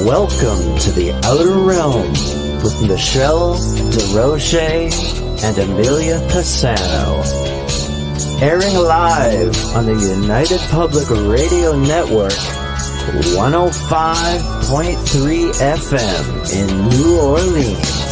Welcome to the Outer Realm with Michelle Desrochers and Amelia Pisano. Airing live on the United Public Radio Network, 105.3 FM in New Orleans.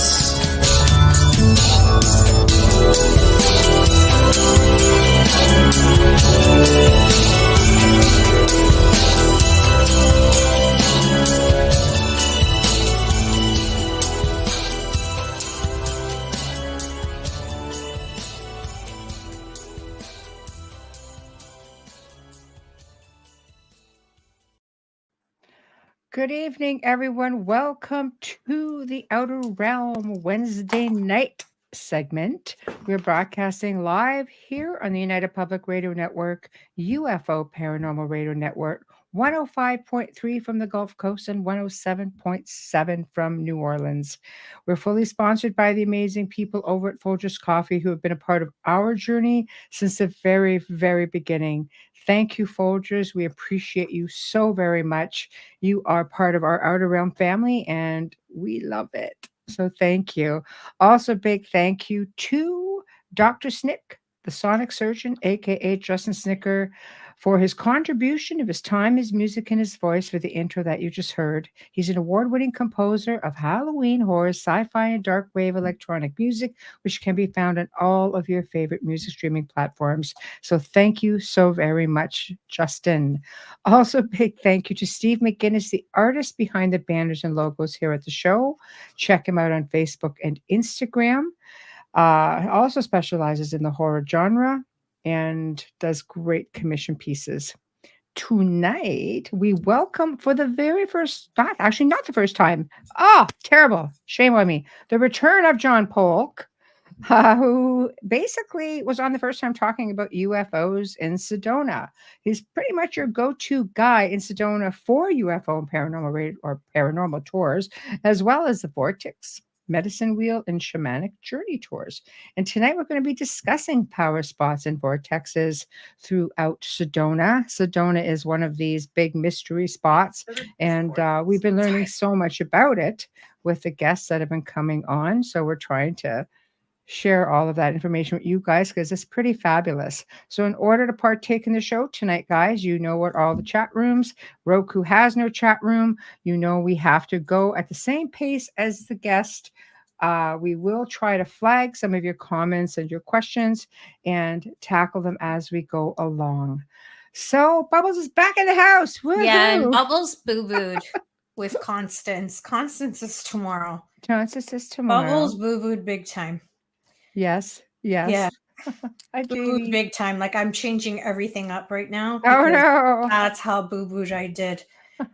Good evening, everyone. Welcome to the Outer Realm Wednesday night segment. We're broadcasting live here on the United Public Radio Network, UFO Paranormal Radio Network, 105.3 from the Gulf Coast and 107.7 from New Orleans. We're fully sponsored by the amazing people over at Folgers Coffee who have been a part of our journey since the very, very beginning. Thank you, Folgers. We appreciate you so very much. You are part of our Outer Realm family, and we love it. So thank you. Also, big thank you to Dr. Snick, the sonic surgeon, a.k.a. Justin Snicker, for his contribution of his time, his music, and his voice for the intro that you just heard. He's an award-winning composer of Halloween, horror, sci-fi, and dark wave electronic music, which can be found on all of your favorite music streaming platforms. So thank you so very much, Justin. Also, big thank you to Steve McGinnis, the artist behind the banners and logos here at the show. Check him out on Facebook and Instagram. Also specializes in the horror genre and does great commission pieces. Tonight, we welcome for the very first, not the first time. Oh, terrible. Shame on me. The return of John Polk, who basically was on the first time talking about UFOs in Sedona. He's pretty much your go-to guy in Sedona for UFO and paranormal tours, as well as the Vortex, Medicine Wheel, and Shamanic Journey Tours. And tonight we're going to be discussing power spots and vortexes throughout Sedona. Sedona is one of these big mystery spots, and we've been learning so much about it with the guests that have been coming on. So we're trying to share all of that information with you guys because it's pretty fabulous. So in order to partake in the show tonight, guys, you know what, all the chat rooms. Roku has no chat room. You know we have to go at the same pace as the guest. We will try to flag some of your comments and your questions and tackle them as we go along. So Bubbles is back in the house. Woo-hoo. Yeah, and Bubbles boo-booed with Constance. Constance is tomorrow. Constance is tomorrow. Bubbles boo-booed big time. Yes. Yeah. Hi, boo-booed big time. Like I'm changing everything up right now. Oh no. That's how boo-booed I did.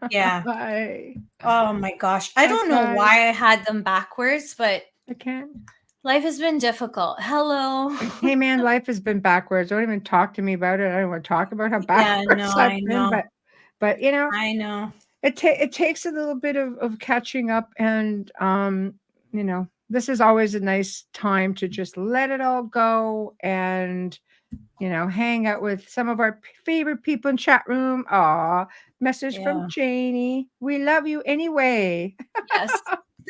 Yeah. Hi. Oh my gosh. I don't know why I had them backwards, but I can't. Life has been difficult. Hello. Hey man, life has been backwards. Don't even talk to me about it. I don't want to talk about how backwards I've been. But you know, I know. It takes a little bit of catching up, and you know, this is always a nice time to just let it all go and, you know, hang out with some of our favorite people in chat room. Aw, message from Janie. We love you anyway. Yes.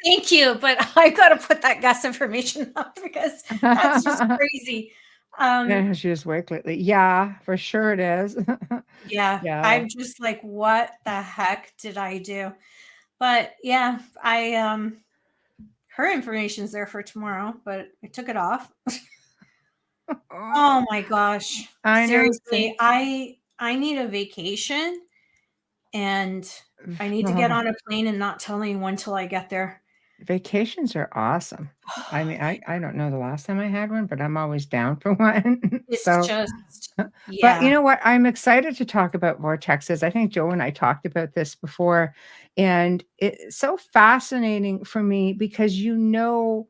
Thank you. But I got to put that guest information up because that's just crazy. Yeah, she just worked lately. Yeah, for sure it is. Yeah. I'm just like, what the heck did I do? But yeah, her information's there for tomorrow, but I took it off. Oh my gosh. Seriously, I need a vacation and I need to get on a plane and not tell anyone till I get there. Vacations are awesome. I mean, I don't know the last time I had one, but I'm always down for one. It's just, yeah. But you know what? I'm excited to talk about vortexes. I think Joe and I talked about this before, and it's so fascinating for me because you know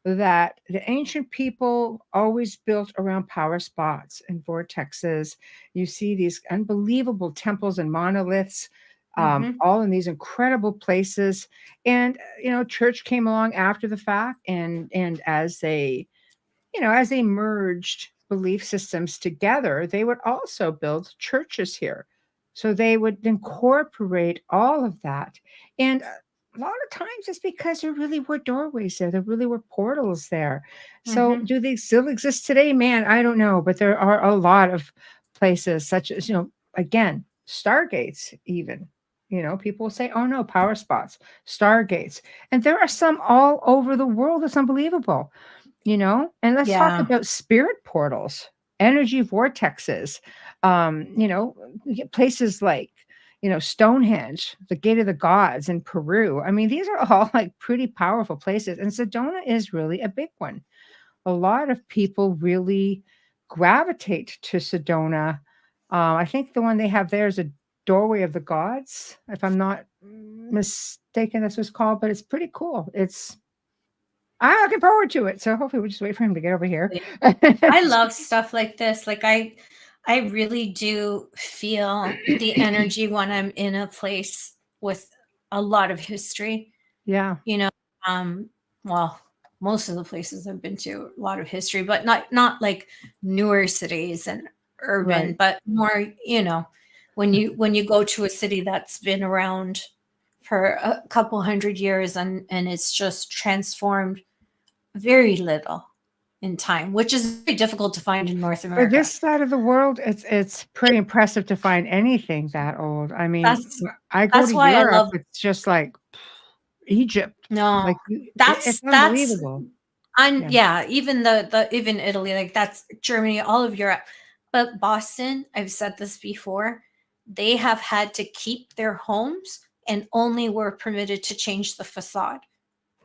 that the ancient people always built around power spots and vortexes. You see these unbelievable temples and monoliths, all in these incredible places. And, you know, church came along after the fact. And as they, you know, as they merged belief systems together, they would also build churches here. So they would incorporate all of that. And a lot of times it's because there really were doorways there. There really were portals there. So Mhm. do they still exist today? Man, I don't know. But there are a lot of places such as, again, stargates even. People say, oh no, power spots, stargates. And there are some all over the world. It's unbelievable. And let's talk Yeah. about spirit portals, energy vortexes, you get places like, Stonehenge, the Gate of the Gods in Peru. I mean, these are all like pretty powerful places. And Sedona is really a big one. A lot of people really gravitate to Sedona. I think the one they have there is a Doorway of the Gods, if I'm not mistaken, that's what it's called, but it's pretty cool. I'm looking forward to it. So hopefully we'll just wait for him to get over here. I love stuff like this. Like I really do feel the energy when I'm in a place with a lot of history. Yeah. Well, most of the places I've been to, a lot of history, but not like newer cities and urban, Right. but more, when you go to a city that's been around for a couple hundred years and it's just transformed very little in time, which is very difficult to find in North For America. this side of the world, it's pretty impressive to find anything that old. I mean, That's I go that's to why I Europe, love it's just like Egypt. no. Like it's That's unbelievable. yeah, even even Italy, like that's Germany, all of Europe. But Boston, I've said this before, they have had to keep their homes and only were permitted to change the facade,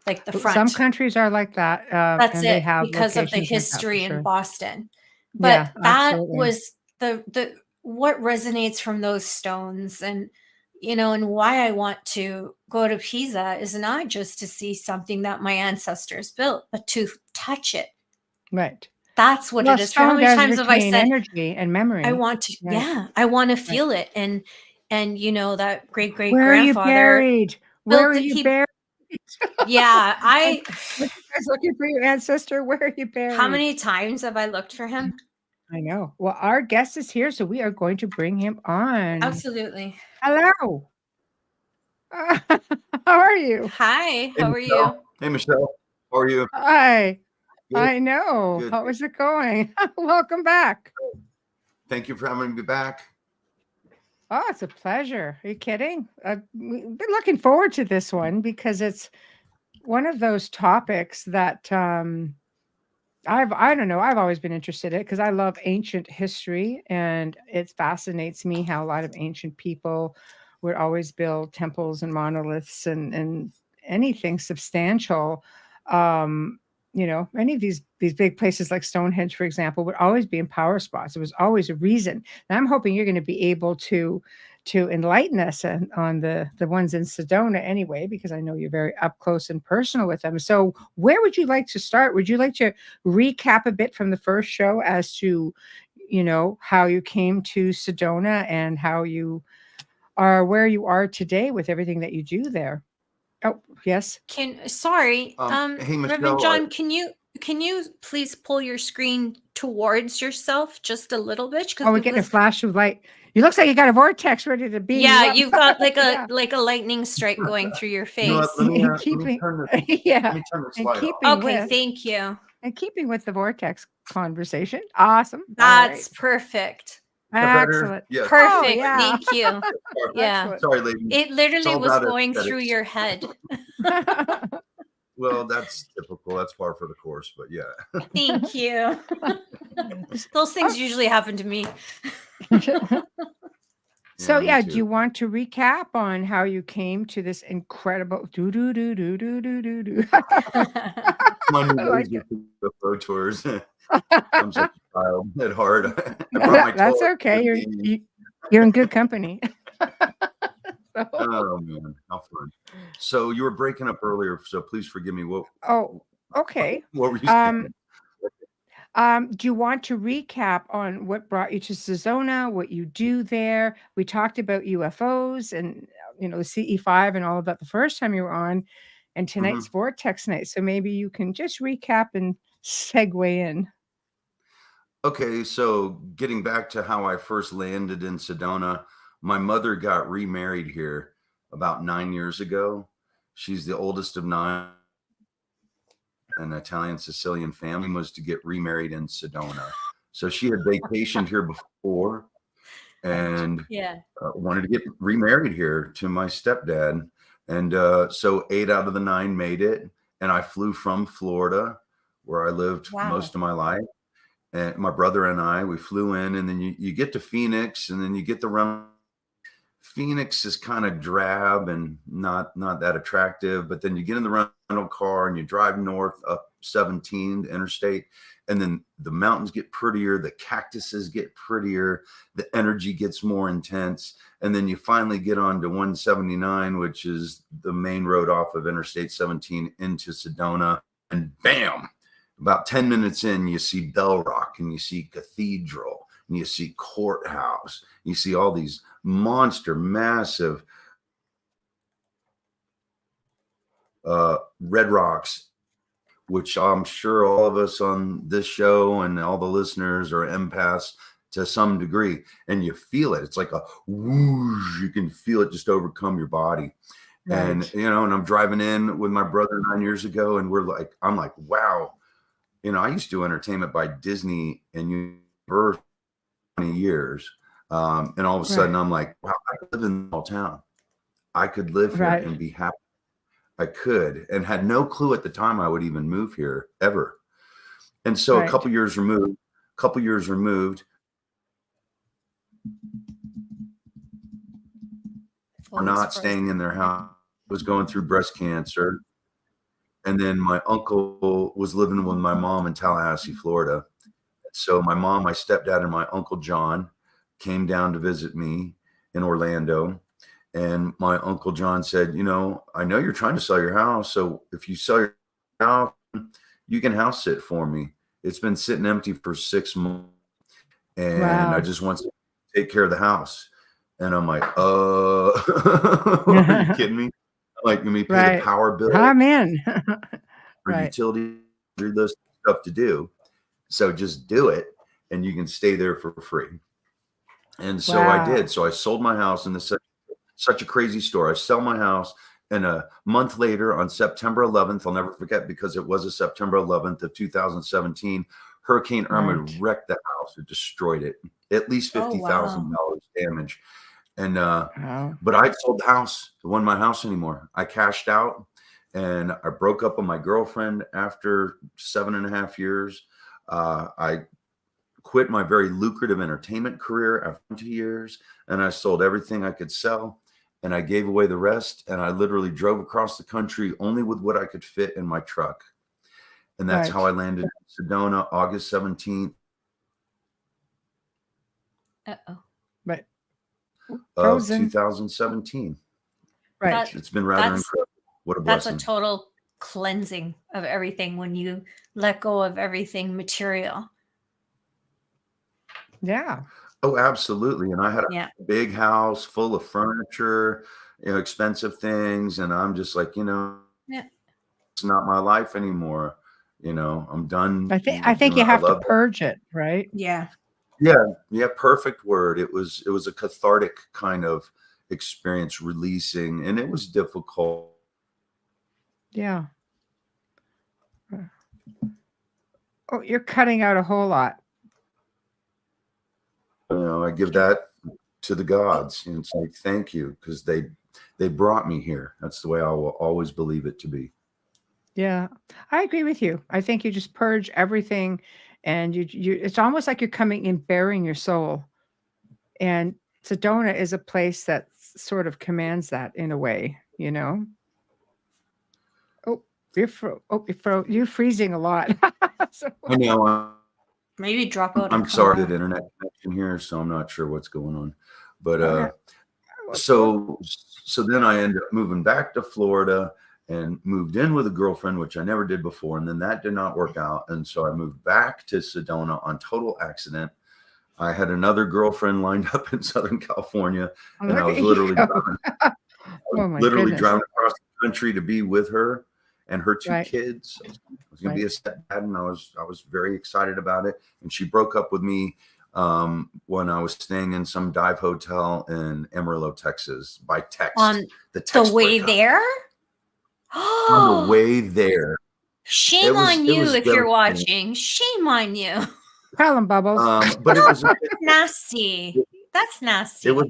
like the front. Some countries are like that, That's and they it, have because of the locations like that for history in sure. Boston. Yeah, But that absolutely. was the what resonates from those stones, and and why I want to go to Pisa is not just to see something that my ancestors built, but to touch it. Right. That's what Well, it is. For how stone many does times have I retain said energy and memory. I want to, Right. I want to Right. feel it, and that great Where are you grandfather buried? Where built are it. you buried? Yeah, When you guys looking for your ancestor, where are you buried? how many times have I looked for him? I know. Well, our guest is here, so we are going to bring him on. Absolutely. Hello. How are you? Hi, Hey, how are you? Michelle. Hey, Michelle. How are you? Hi. Good. I know. Good. How is it going? Welcome back. Thank you for having me back. Oh, it's a pleasure. Are you kidding? We've been looking forward to this one because it's one of those topics that I don't know, I've always been interested in it because I love ancient history, and it fascinates me how a lot of ancient people would always build temples and monoliths and anything substantial. Any of these big places like Stonehenge, for example, would always be in power spots. There was always a reason. And I'm hoping you're going to be able to enlighten us on the ones in Sedona anyway, because I know you're very up close and personal with them. So where would you like to start? Would you like to recap a bit from the first show as to, how you came to Sedona and how you are where you are today with everything that you do there? Oh, yes. Sorry, Hey, Michelle. Reverend John, can you please pull your screen towards yourself just a little bit? Oh, we're getting a flash of light. You looks like you got a vortex ready to beam. Yeah, you you've got like a like a lightning strike going through your face. You know what? Let me turn this. Yeah. Let me turn this And light off. Okay, thank you. And keeping with the vortex conversation. Awesome. That's perfect. Excellent. Yes. Perfect. Oh, yeah. Thank you. Yeah. Excellent. Sorry, ladies. It literally was about going aesthetics. through your head. Well, that's typical. That's par for the course, but yeah. Thank you. Those things usually happen to me. So me do too. you want to recap on how you came to this incredible do do do do do do do do? My new like laser for UFO Tours. I'm such a child at heart. That's okay. You're in good company. Oh man, how fun! So you were breaking up earlier, so please forgive me. What? Oh, okay. What were you saying? Do you want to recap on what brought you to Sedona, what you do there? We talked about UFOs and the CE5 and all of that the first time you were on, and tonight's Vortex night. So maybe you can just recap and segue in. Okay, so getting back to how I first landed in Sedona, my mother got remarried here about 9 years ago, She's the oldest of 9. An Italian Sicilian family was to get remarried in Sedona. So she had vacationed here before and wanted to get remarried here to my stepdad. And so 8 out of the 9 made it. And I flew from Florida, where I lived most of my life. And my brother and I, we flew in, and then you get to Phoenix, and then you get the run. Phoenix is kind of drab and not that attractive, but then you get in the rental car and you drive north up 17, the interstate, and then the mountains get prettier, the cactuses get prettier, the energy gets more intense, and then you finally get on to 179, which is the main road off of Interstate 17 into Sedona, and bam, about 10 minutes in, you see Bell Rock, and you see Cathedral, and you see Courthouse, you see all these monster, massive red rocks, which I'm sure all of us on this show and all the listeners are empaths to some degree, and you feel it. It's like a whoosh, you can feel it just overcome your body. Right. And, you know, and I'm driving in with my brother 9 years ago, and I'm like, wow, you know, I used to do entertainment by Disney and Universal 20 years. And all of a sudden I'm like, wow, I could live in a small town. I could live here and be happy. I could, and had no clue at the time I would even move here ever. And so a couple years removed, we're not staying in their house, was going through breast cancer. And then my uncle was living with my mom in Tallahassee, Florida. So my mom, my stepdad, and my uncle John came down to visit me in Orlando. And my Uncle John said, you know, I know you're trying to sell your house. So if you sell your house, you can house sit for me. It's been sitting empty for 6 months. And I just want to take care of the house. And I'm like, are you kidding me? Like, let me pay the power bill. I'm in. For utility, this stuff to do. So just do it. And you can stay there for free. And so I did. So I sold my house, and this is such a crazy story. I sell my house, and a month later, on September 11th, I'll never forget, because it was a September 11th of 2017, Hurricane Irma wrecked the house. It destroyed it. At least $50,000 damage. And but I sold the house. It wasn't my house anymore. I cashed out, and I broke up with my girlfriend after 7.5 years. I quit my very lucrative entertainment career after 20 years, and I sold everything I could sell, and I gave away the rest, and I literally drove across the country only with what I could fit in my truck. And that's how I landed in Sedona, August 17th. Of 2017. It's been rather incredible. What a blessing. That's a total cleansing of everything when you let go of everything material. Yeah. Oh, absolutely. And I had a big house full of furniture, you know, expensive things. And I'm just like, you know, it's not my life anymore. You know, I'm done. I think you have to purge it, right? Yeah. Yeah. Perfect word. It was a cathartic kind of experience, releasing, and it was difficult. Yeah. Oh, you're cutting out a whole lot. You know, I give that to the gods, and it's like, thank you, because they brought me here. That's the way I will always believe it to be. Yeah, I agree with you. I think you just purge everything, and you it's almost like you're coming in bearing your soul. And Sedona is a place that sort of commands that in a way, you know. Oh, you're freezing a lot. I know. Maybe drop out. I'm sorry, that internet connection here, so I'm not sure what's going on. But so then I ended up moving back to Florida and moved in with a girlfriend, which I never did before, and then that did not work out, and so I moved back to Sedona on total accident. I had another girlfriend lined up in Southern California, and I was literally driving across the country to be with her and her 2 kids. I was going to be a stepdad, and I was very excited about it. And she broke up with me when I was staying in some dive hotel in Amarillo, Texas, by text. On the way there? On the way there, Shame on you if you're devastating. watching. Shame on you. Tell 'em, Bubbles. But it was Nasty. That's nasty. it was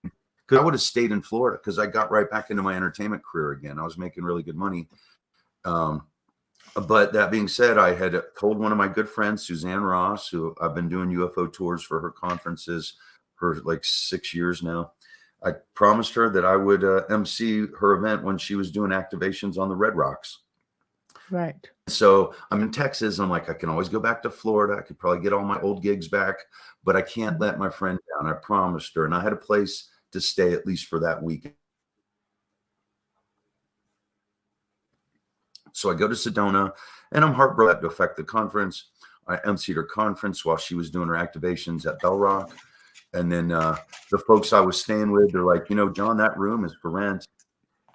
because I would have stayed in Florida because I got right back into my entertainment career again. I was making really good money. But that being said, I had told one of my good friends, Suzanne Ross, who I've been doing UFO tours for her conferences for like 6 years now. I promised her that I would MC her event when she was doing activations on the Red Rocks. Right. So I'm in Texas. And I'm like, I can always go back to Florida. I could probably get all my old gigs back, but I can't let my friend down. I promised her, and I had a place to stay at least for that weekend. So I go to Sedona, and I'm heartbroken to affect the conference. I emceed her conference while she was doing her activations at Bell Rock. And then the folks I was staying with, they're like, John, that room is for rent.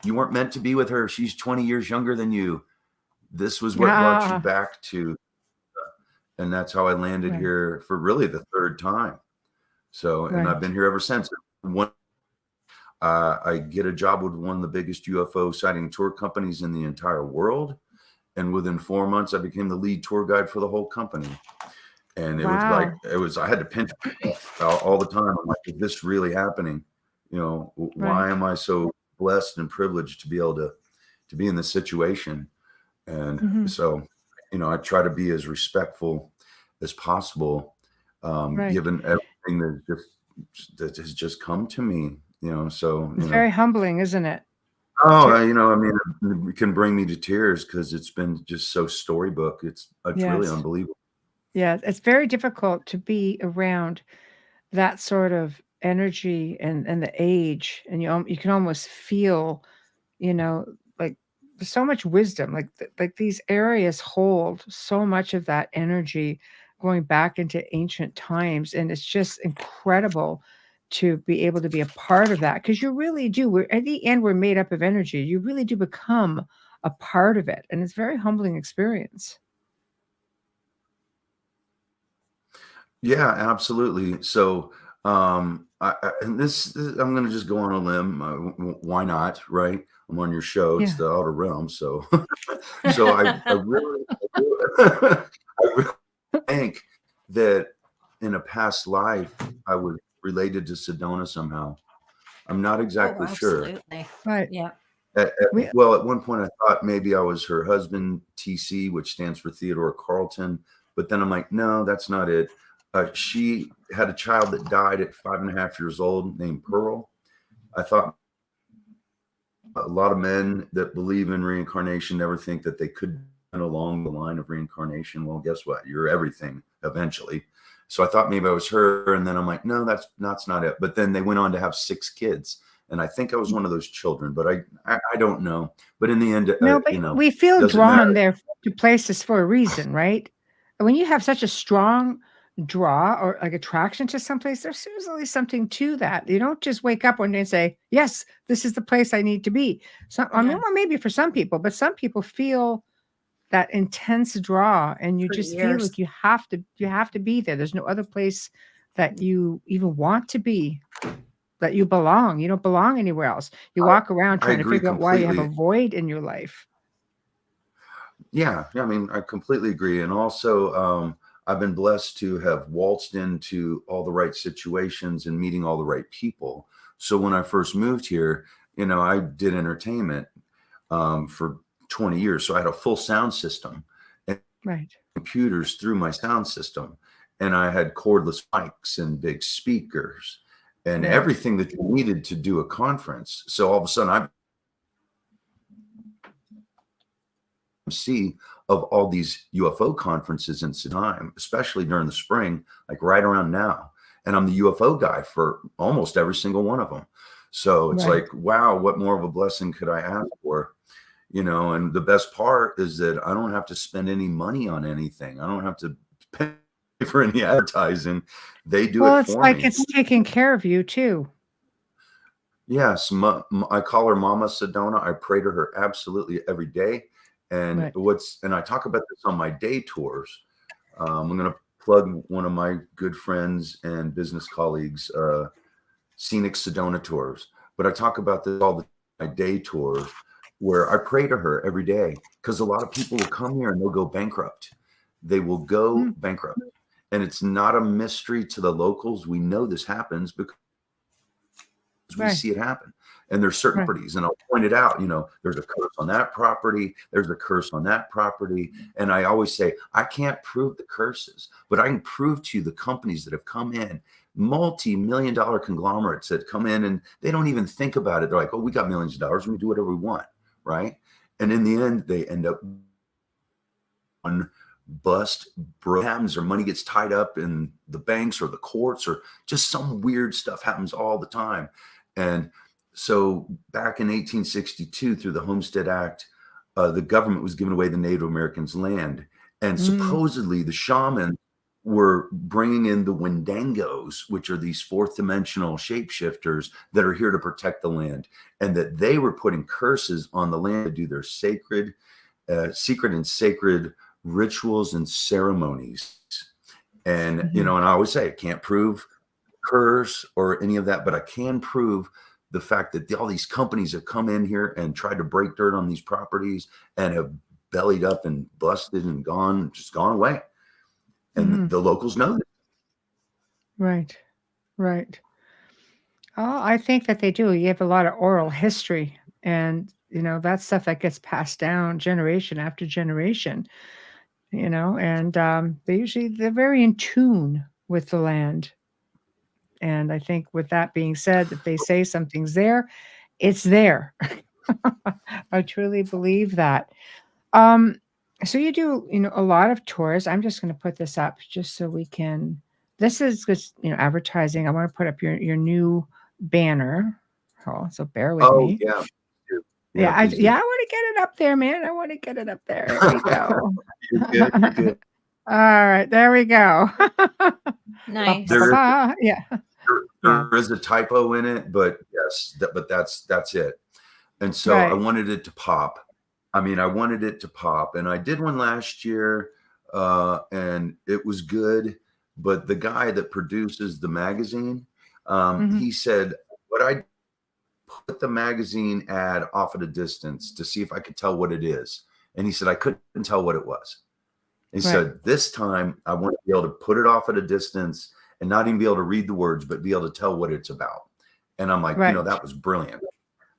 You weren't meant to be with her. She's 20 years younger than you. This was what brought you back to. And that's how I landed here for really the third time. So, and I've been here ever since. I get a job with one of the biggest UFO sighting tour companies in the entire world. And within 4 months, I became the lead tour guide for the whole company. And it was I had to pinch myself all the time. I'm like, is this really happening? Why am I so blessed and privileged to be able to be in this situation? And so, I try to be as respectful as possible, given everything that has just come to me. So it's very humbling, isn't it? Oh, it can bring me to tears because it's been just so storybook. It's really unbelievable. Yeah, it's very difficult to be around that sort of energy and the age, and you can almost feel, like there's so much wisdom. Like these areas hold so much of that energy going back into ancient times, and it's just incredible to be able to be a part of that, because you really do. We're at the end, we're made up of energy. You really do become a part of it, and it's a very humbling experience. Yeah, absolutely. So, and I'm going to just go on a limb. Why not? Right? I'm on your show. It's the Outer Realm. So, I really think that in a past life, I was related to Sedona somehow. I'm not exactly sure. Right. Yeah. Well, at one point I thought maybe I was her husband, TC, which stands for Theodore Carlton. But then I'm like, no, that's not it. She had a child that died at 5.5 years old named Pearl. I thought a lot of men that believe in reincarnation never think that they could get along the line of reincarnation. Well, guess what? You're everything eventually. So I thought maybe I was her. And then I'm like, no, that's not it. But then they went on to have 6 kids. And I think I was one of those children, but I don't know. But in the end, no, but we feel drawn there to places for a reason, right? And when you have such a strong draw or like attraction to someplace, there's usually something to that. You don't just wake up one day and say, yes, this is the place I need to be. So I mean, well, maybe for some people, but some people feel that intense draw, and you just feel like you have to be there. There's no other place that you even want to be, that you belong. You don't belong anywhere else. You walk around trying to figure out why you have a void in your life. Yeah, I mean, I completely agree. And also, I've been blessed to have waltzed into all the right situations and meeting all the right people. So when I first moved here, I did entertainment for 20 years. So I had a full sound system and computers through my sound system. And I had cordless mics and big speakers and everything that you needed to do a conference. So all of a sudden I see of all these UFO conferences in Sedona, especially during the spring, like right around now. And I'm the UFO guy for almost every single one of them. So it's like, wow, what more of a blessing could I ask for? And the best part is that I don't have to spend any money on anything. I don't have to pay for any advertising. They do it for me. Well, it's like it's taking care of you too. Yes. I call her Mama Sedona. I pray to her absolutely every day. And and I talk about this on my day tours. I'm going to plug one of my good friends and business colleagues, Scenic Sedona Tours. But I talk about this all the my day tours, where I pray to her every day, because a lot of people will come here and they'll go bankrupt. They will go bankrupt. And it's not a mystery to the locals. We know this happens because we see it happen. And there's certain properties, and I'll point it out, there's a curse on that property, there's a curse on that property. And I always say, I can't prove the curses, but I can prove to you the companies that have come in, multi-million-dollar conglomerates that come in and they don't even think about it. They're like, oh, we got millions of dollars, we can do whatever we want, right? And in the end, they end up on bust, happens, or money gets tied up in the banks or the courts, or just some weird stuff happens all the time. And so back in 1862, through the Homestead Act, the government was giving away the Native Americans' land. And supposedly the shamans were bringing in the Wendangos, which are these fourth dimensional shapeshifters that are here to protect the land, and that they were putting curses on the land to do their secret and sacred rituals and ceremonies. And, and I always say, I can't prove curse or any of that, but I can prove the fact that all these companies have come in here and tried to break dirt on these properties and have bellied up and busted and just gone away. And the locals know that. Right. Oh, I think that they do. You have a lot of oral history, and that's stuff that gets passed down generation after generation, and they're very in tune with the land. And I think with that being said, if they say something's there, it's there. I truly believe that. So you do, a lot of tours. I'm just going to put this up just so we can. This is just, advertising. I want to put up your new banner. Oh, so bear with me. Yeah. I want to get it up there, man. I want to get it up there. There we go. You're good. All right, there we go. Nice. There is a typo in it, but yes, but that's it. And so I wanted it to pop. I wanted it to pop, and I did one last year, and it was good. But the guy that produces the magazine, he said, "What I put the magazine ad off at a distance to see if I could tell what it is," and he said I couldn't tell what it was. He said, "This time I want to be able to put it off at a distance and not even be able to read the words, but be able to tell what it's about." And I'm like, that was brilliant.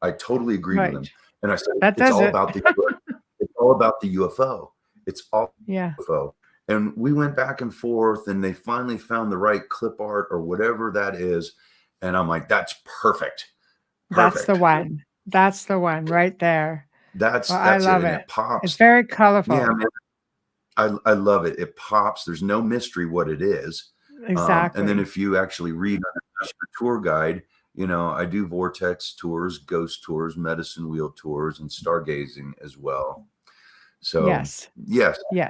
I totally agree with him. And I said, it's all about the UFO. It's all UFO. And we went back and forth, and they finally found the right clip art or whatever that is. And I'm like, that's perfect. That's the one. That's the one right there. That's I love it. It pops. It's very colorful. Yeah, man. I love it. It pops. There's no mystery what it is. Exactly. And then if you actually read the tour guide, I do Vortex tours, ghost tours, medicine wheel tours, and stargazing as well. So yes.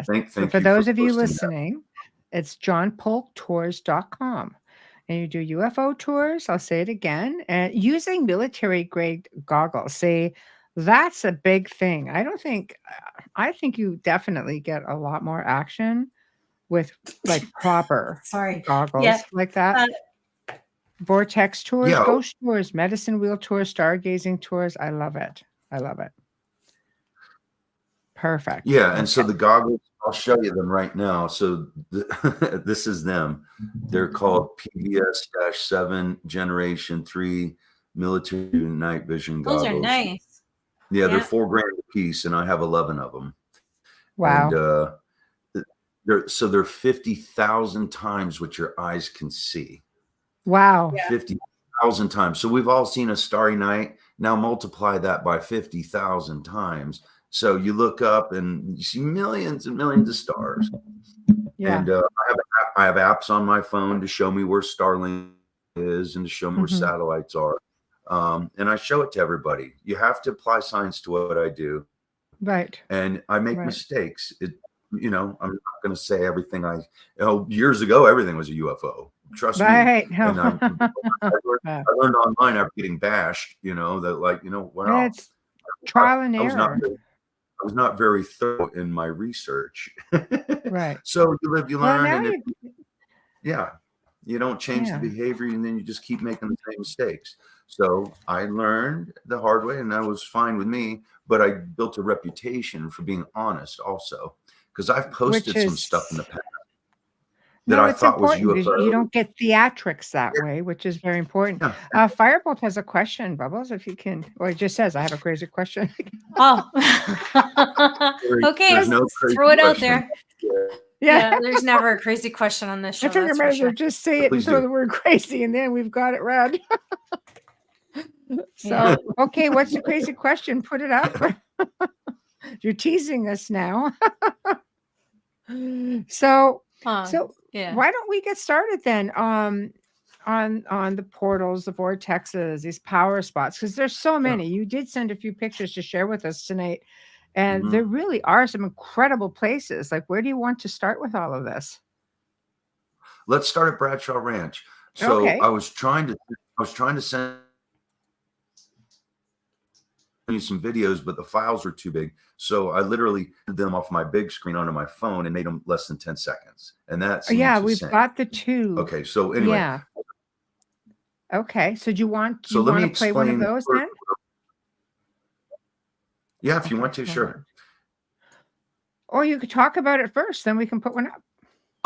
Thank so for those of you listening, it's johnpolktours.com. And you do UFO tours. I'll say it again. And using military grade goggles. See, that's a big thing. I think you definitely get a lot more action with like proper goggles like that. Vortex tours, ghost tours, medicine wheel tours, stargazing tours. I love it. Perfect. Yeah. And so the goggles, I'll show you them right now. So this is them. They're called PVS-7 Generation 3 Military Night Vision goggles. Those are nice. Yeah, they're $4,000 a piece, and I have 11 of them. Wow. And they're 50,000 times what your eyes can see. Wow. 50,000 times. So we've all seen a starry night. Now multiply that by 50,000 times. So you look up and you see millions and millions of stars. Yeah. And I have apps on my phone to show me where Starlink is and to show me where satellites are. And I show it to everybody. You have to apply science to what I do. Right. And I make mistakes. I'm not going to say everything years ago, everything was a UFO. Trust me. And I learned online after getting bashed, wow. It's trial and error. I was not very thorough in my research. Right. So you live, you learn. And you don't change the behavior, and then you just keep making the same mistakes. So I learned the hard way, and that was fine with me. But I built a reputation for being honest also, because I've posted some stuff in the past that No, I it's thought was important because you UFO. don't get theatrics that way, which is very important. Yeah. Firebolt has a question, Bubbles, if you can. Well, it just says, I have a crazy question. Oh, okay. There's no crazy Throw it out question. there. Yeah, there's never a crazy question on this show. I took a That's for measure, sure. just say it Please and throw do. the word crazy, and then we've got it read. So, okay, what's the crazy question? Put it up. You're teasing us now. So Yeah. why don't we get started then on the portals, the vortexes, these power spots? Because there's so many. You did send a few pictures to share with us tonight, and there really are some incredible places. Like, where do you want to start with all of this? Let's start at Bradshaw Ranch. So Okay. I was trying to send you some videos, but the files were too big. So I literally did them off my big screen onto my phone and made them less than 10 seconds. And that's We've got the two. Okay. So anyway. Yeah. Okay. So do you want So let me to play one of explain those then? Yeah, if you want to, sure. Or you could talk about it first, then we can put one up.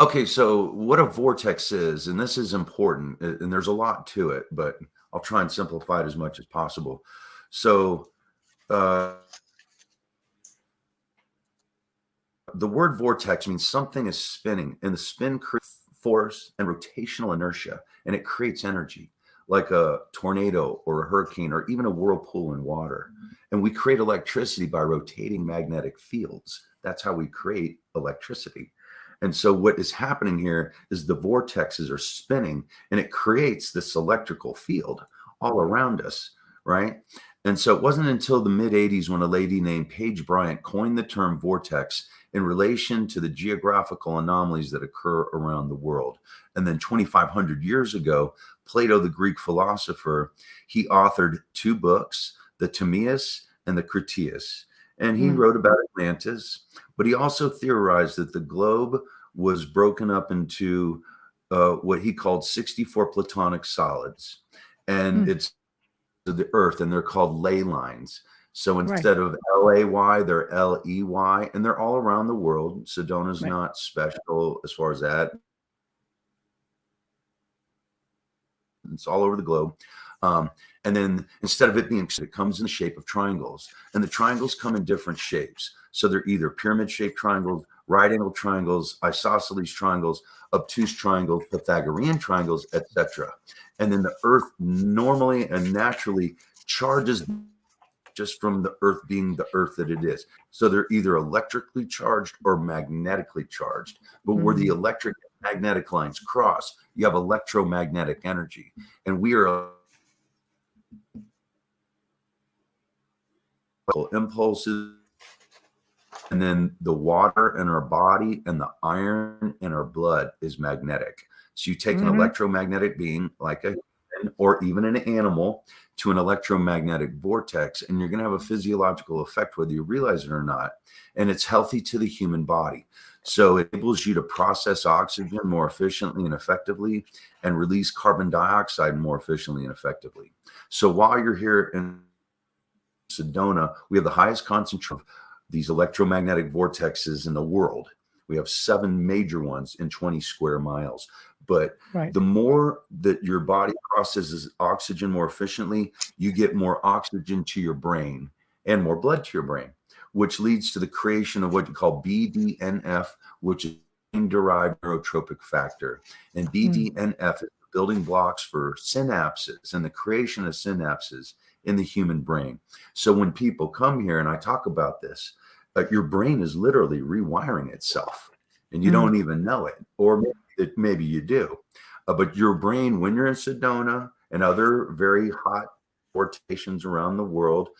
Okay, so what a vortex is, and this is important, and there's a lot to it, but I'll try and simplify it as much as possible. So the word vortex means something is spinning, and the spin creates force and rotational inertia, and it creates energy, like a tornado or a hurricane or even a whirlpool in water. And we create electricity by rotating magnetic fields. That's how we create electricity. And so what is happening here is the vortexes are spinning, and it creates this electrical field all around us, right? And so it wasn't until the mid-'80s when a lady named Paige Bryant coined the term vortex in relation to the geographical anomalies that occur around the world. And then 2,500 years ago, Plato, the Greek philosopher, he authored 2 books, the Timaeus and the Critias. And he wrote about Atlantis, but he also theorized that the globe was broken up into what he called 64 platonic solids. And it's the earth, and they're called ley lines. So instead of L-A-Y, they're L-E-Y, and they're all around the world. Sedona's not special as far as that. It's all over the globe. And then instead of it being, it comes in the shape of triangles, and the triangles come in different shapes. So they're either pyramid shaped triangles, right angle triangles, isosceles triangles, obtuse triangles, Pythagorean triangles, etc. And then the earth normally and naturally charges just from the earth being the earth that it is. So they're either electrically charged or magnetically charged. But where the electric and magnetic lines cross, you have electromagnetic energy. And we are impulses, and then the water in our body and the iron in our blood is magnetic. So you take an electromagnetic being like a human or even an animal to an electromagnetic vortex, and you're going to have a physiological effect whether you realize it or not. And it's healthy to the human body. So it enables you to process oxygen more efficiently and effectively and release carbon dioxide more efficiently and effectively. So while you're here in Sedona, we have the highest concentration of these electromagnetic vortexes in the world. We have 7 major ones in 20 square miles. But the more that your body processes oxygen more efficiently, you get more oxygen to your brain and more blood to your brain, which leads to the creation of what you call BDNF, which is brain-derived neurotropic factor. And BDNF is the building blocks for synapses and the creation of synapses in the human brain. So when people come here and I talk about this, your brain is literally rewiring itself and you don't even know it, or maybe you do. But your brain, when you're in Sedona and other very hot vortications around the world,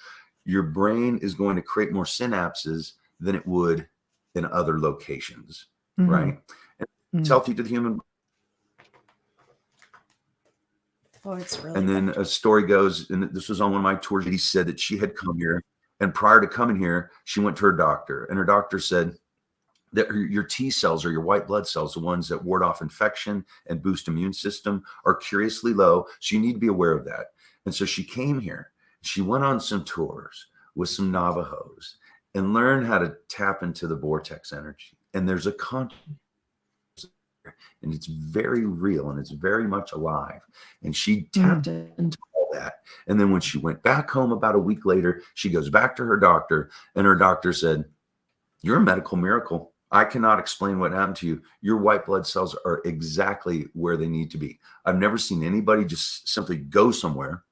your brain is going to create more synapses than it would in other locations, right? And it's healthy to the human. Oh, it's really. And then a story goes, and this was on one of my tours, he said that she had come here, and prior to coming here, she went to her doctor, and her doctor said that your T cells or your white blood cells, the ones that ward off infection and boost immune system, are curiously low. So you need to be aware of that. And so she came here. She went on some tours with some Navajos and learned how to tap into the vortex energy. And there's a consciousness, and it's very real, and it's very much alive. And she tapped into all that. And then when she went back home about a week later, she goes back to her doctor, and her doctor said, "You're a medical miracle. I cannot explain what happened to you. Your white blood cells are exactly where they need to be. I've never seen anybody just simply go somewhere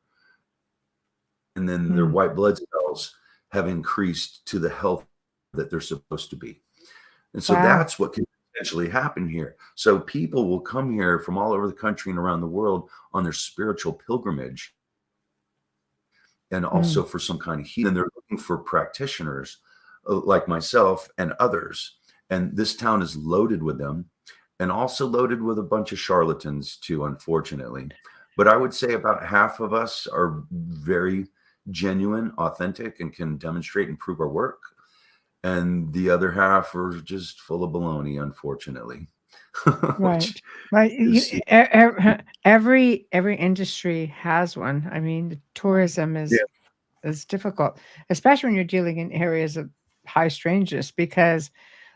and then their white blood cells have increased to the health that they're supposed to be." And so that's what can potentially happen here. So people will come here from all over the country and around the world on their spiritual pilgrimage, and also for some kind of healing. And they're looking for practitioners like myself and others. And this town is loaded with them, and also loaded with a bunch of charlatans too, unfortunately. But I would say about half of us are very genuine, authentic, and can demonstrate and prove our work. And the other half are just full of baloney, unfortunately. Right. Every industry has one. I mean, tourism is difficult, especially when you're dealing in areas of high strangeness, because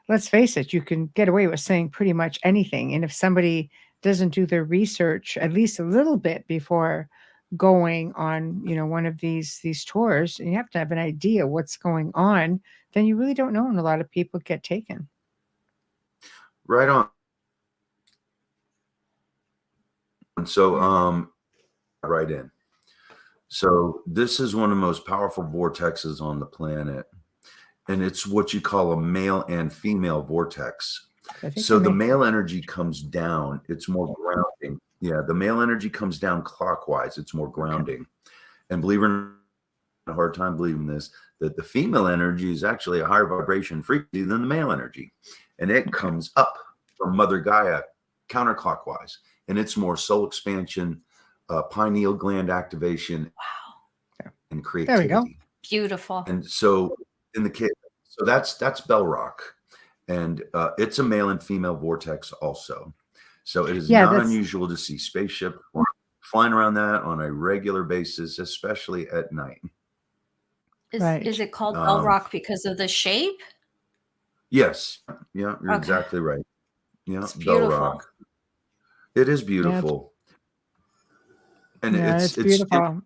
let's face it, you can get away with saying pretty much anything. And if somebody doesn't do their research at least a little bit before going on, one of these tours, and you have to have an idea what's going on, then you really don't know, and a lot of people get taken. Right on. And so, right in. So this is one of the most powerful vortexes on the planet. And it's what you call a male and female vortex. So the male energy comes down. It's more grounding. Yeah, the male energy comes down clockwise. It's more grounding. And believe it or not, I have a hard time believing this, that the female energy is actually a higher vibration frequency than the male energy. And it comes up from Mother Gaia counterclockwise. And it's more soul expansion, pineal gland activation, and creativity. There we go. Beautiful. And so in the case, so that's Bell Rock, and it's a male and female vortex also. So it is not unusual to see spaceship flying around that on a regular basis, especially at night. Is it called Bell Rock because of the shape? Yes. Yeah, you're exactly right. Yeah, it's beautiful. Bell Rock. It is beautiful. And it's beautiful.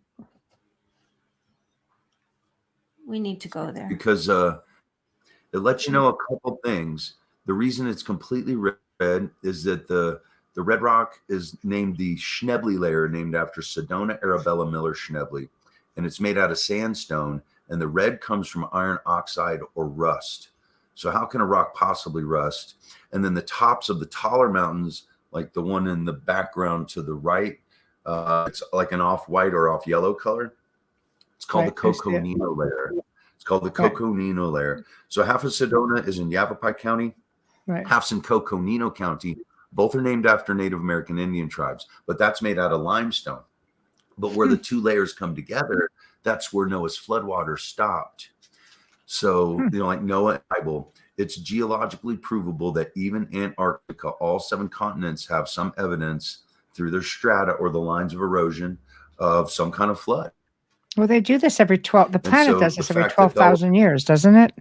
We need to go there. Because it lets you know a couple things. The reason it's completely red is that the red rock is named the Schnebly layer, named after Sedona Arabella Miller Schnebly. And it's made out of sandstone. And the red comes from iron oxide or rust. So how can a rock possibly rust? And then the tops of the taller mountains, like the one in the background to the right, it's like an off-white or off-yellow color. It's called the Coconino layer. It's called the Coconino layer. So half of Sedona is in Yavapai County, half's in Coconino County. Both are named after Native American Indian tribes, but that's made out of limestone. But where the two layers come together, that's where Noah's floodwater stopped. So, like Noah and Bible, it's geologically provable that even Antarctica, all 7 continents have some evidence through their strata or the lines of erosion of some kind of flood. Well, they do this every 12. The planet does this every 12,000 years, doesn't it?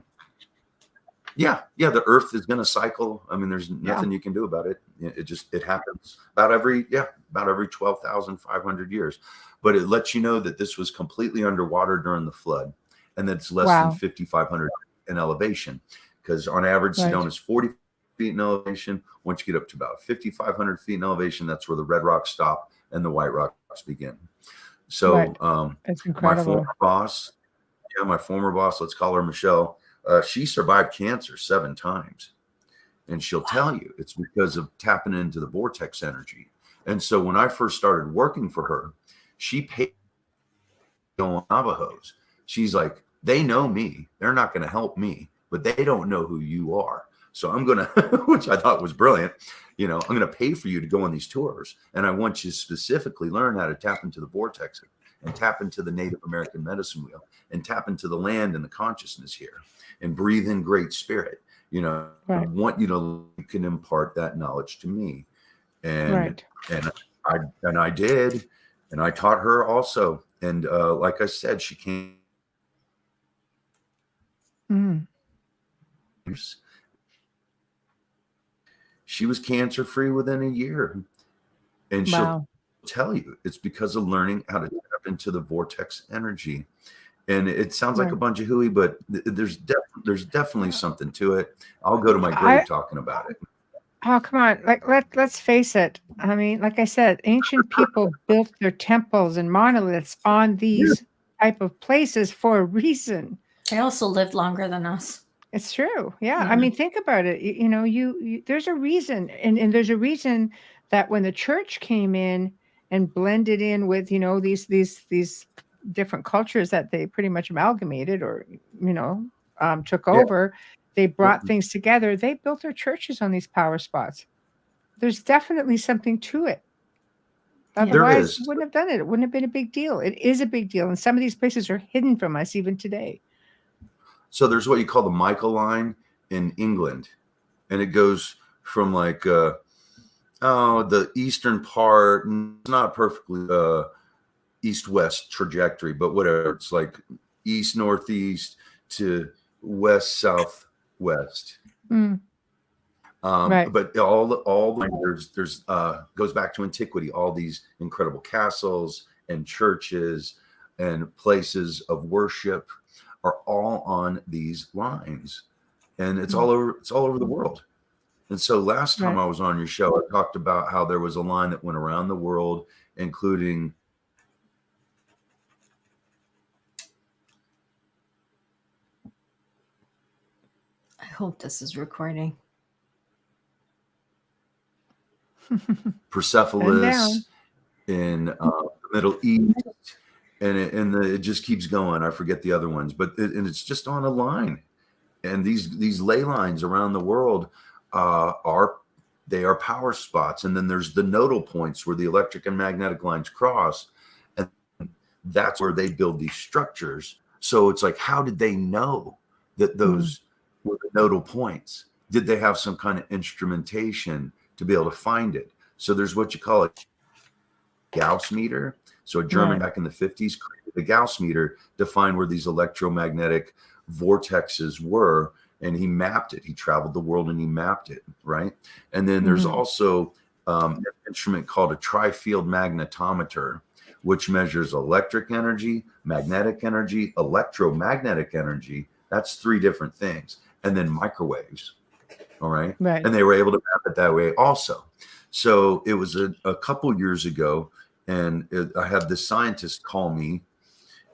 Yeah. The Earth is going to cycle. I mean, there's nothing you can do about it. It happens about every 12,500 years. But it lets you know that this was completely underwater during the flood, and that it's less than 5,500 in elevation. Because on average, Sedona is 40 feet in elevation. Once you get up to about 5,500 feet in elevation, that's where the red rocks stop and the white rocks begin. So that's incredible. My former boss, let's call her Michelle, she survived cancer 7 times. And she'll tell you it's because of tapping into the vortex energy. And so when I first started working for her, she paid Navajos. She's like, they know me. They're not going to help me, but they don't know who you are. So I'm going to, which I thought was brilliant. I'm going to pay for you to go on these tours. And I want you to specifically learn how to tap into the vortex and tap into the Native American medicine wheel and tap into the land and the consciousness here and breathe in great spirit. I want you can impart that knowledge to me. And I did. And I taught her also. And like I said, she came. Mm. She was cancer free within a year, and she'll tell you it's because of learning how to tap into the vortex energy. And it sounds like a bunch of hooey, but there's definitely something to it. I'll go to my grave talking about it. Oh, come on. Like, let's face it. I mean, like I said, ancient people built their temples and monoliths on these type of places for a reason. They also lived longer than us. It's true. Yeah. I mean, think about it. You know, there's a reason. And there's a reason that when the church came in and blended in with, you know, these different cultures that they pretty much amalgamated or, you know, took over, they brought things together. They built their churches on these power spots. There's definitely something to it. Otherwise, you wouldn't have done it. It wouldn't have been a big deal. It is a big deal. And some of these places are hidden from us even today. So there's what you call the Michael line in England. And it goes from like, the eastern part, not perfectly east-west trajectory, but whatever. It's like east-northeast to west-southwest. But all there's goes back to antiquity. All these incredible castles and churches and places of worship are all on these lines, and it's all over the world. And so last time I was on your show, I talked about how there was a line that went around the world, including I hope this is recording. Persepolis in the Middle East, and it just keeps going. I forget the other ones, but it's just on a line. And these ley lines around the world are power spots. And then there's the nodal points where the electric and magnetic lines cross, and that's where they build these structures. So it's like, how did they know that those were the nodal points? Did they have some kind of instrumentation to be able to find it? So there's what you call a Gauss meter. So a German back in the 50s created the Gauss meter to find where these electromagnetic vortexes were, and he mapped it. He traveled the world and he mapped it, right? And then there's also an instrument called a tri-field magnetometer, which measures electric energy, magnetic energy, electromagnetic energy. That's 3 different things. And then microwaves. All right. And they were able to map it that way also. So it was a couple years ago, and I had this scientist call me,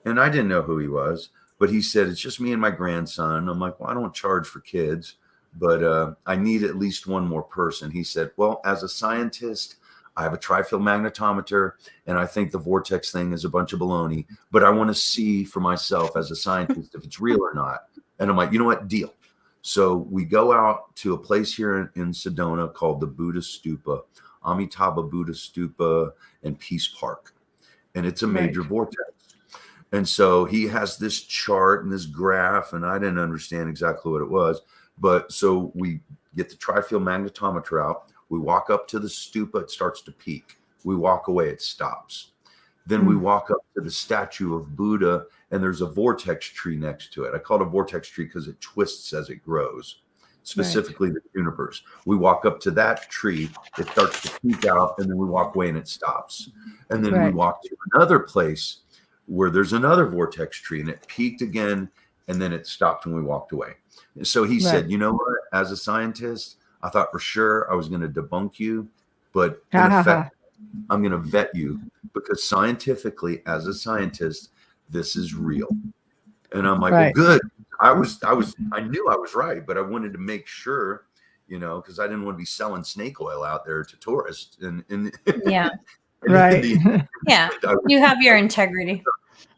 and I didn't know who he was, but he said, it's just me and my grandson. I'm like, well, I don't charge for kids, but I need at least one more person. He said, well, as a scientist, I have a tri-field magnetometer, and I think the vortex thing is a bunch of baloney, but I want to see for myself as a scientist if it's real or not. And I'm like, you know what? Deal. So we go out to a place here in Sedona called the Buddha Stupa, Amitabha Buddha Stupa and Peace Park. And it's a major vortex. And so he has this chart and this graph, and I didn't understand exactly what it was. But so we get the tri-field magnetometer out. We walk up to the stupa. It starts to peak. We walk away. It stops. Then we walk up to the statue of Buddha, and there's a vortex tree next to it. I call it a vortex tree because it twists as it grows, specifically the junipers. We walk up to that tree, it starts to peak out, and then we walk away and it stops. And then we walk to another place where there's another vortex tree, and it peaked again, and then it stopped when we walked away. And so he said, you know what, as a scientist, I thought for sure I was going to debunk you, but in effect, I'm going to vet you, because scientifically, as a scientist, this is real. And I'm like, well, good. I knew I was right, but I wanted to make sure, you know, because I didn't want to be selling snake oil out there to tourists. And yeah, yeah, you have your integrity.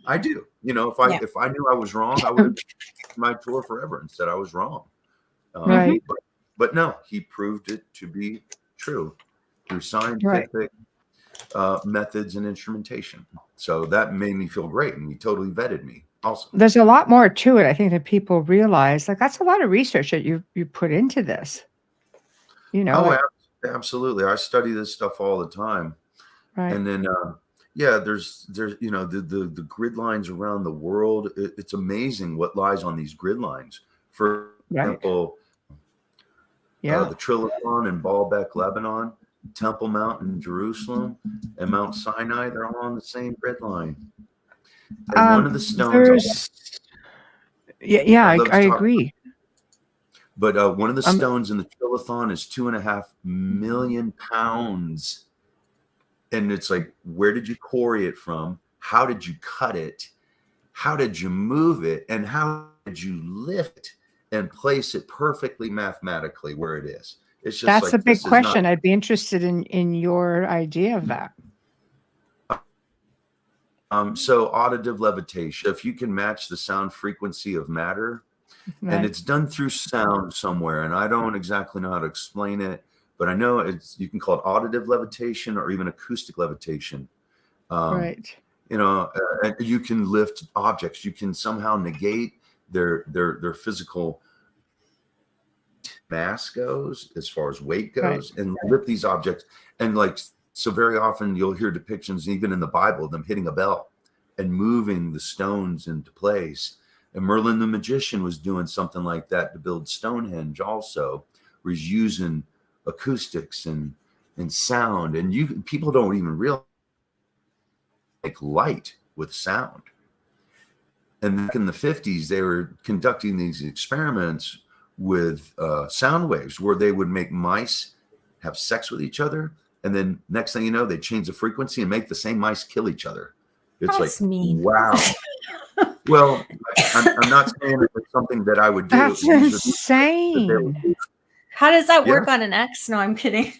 I do. You know, if I knew I was wrong, I would have my tour forever and said I was wrong. But no, he proved it to be true through scientific methods and instrumentation. So that made me feel great, and he totally vetted me. Also, there's a lot more to it, I think, that people realize. Like, that's a lot of research that you put into this. You know, absolutely. I study this stuff all the time. And then Yeah, there's the grid lines around the world. It's amazing what lies on these grid lines. For example, the Trilithon in Baalbek, Lebanon, Temple Mount in Jerusalem, and Mount Sinai, they're all on the same grid line. And one of the stones. I agree. But one of the stones in the Trilithon is 2.5 million pounds. And it's like, where did you quarry it from? How did you cut it? How did you move it? And how did you lift and place it perfectly mathematically where it is? It's just that's a big question. I'd be interested in your idea of that. So auditive levitation, if you can match the sound frequency of matter, and it's done through sound somewhere, and I don't exactly know how to explain it, but I know you can call it auditive levitation or even acoustic levitation. Right. You can lift objects. You can somehow negate their physical mass goes, as far as weight goes, and lift these objects. And so very often you'll hear depictions, even in the Bible, of them hitting a bell and moving the stones into place. And Merlin the magician was doing something like that to build Stonehenge also, where he's using acoustics and sound. And people don't even realize light with sound. And back in the 50s, they were conducting these experiments with sound waves where they would make mice have sex with each other. And then next thing you know, they change the frequency and make the same mice kill each other. It's That's mean. Wow. Well, I'm not saying it's something that I would do. That's insane. How does that work on an X? No, I'm kidding.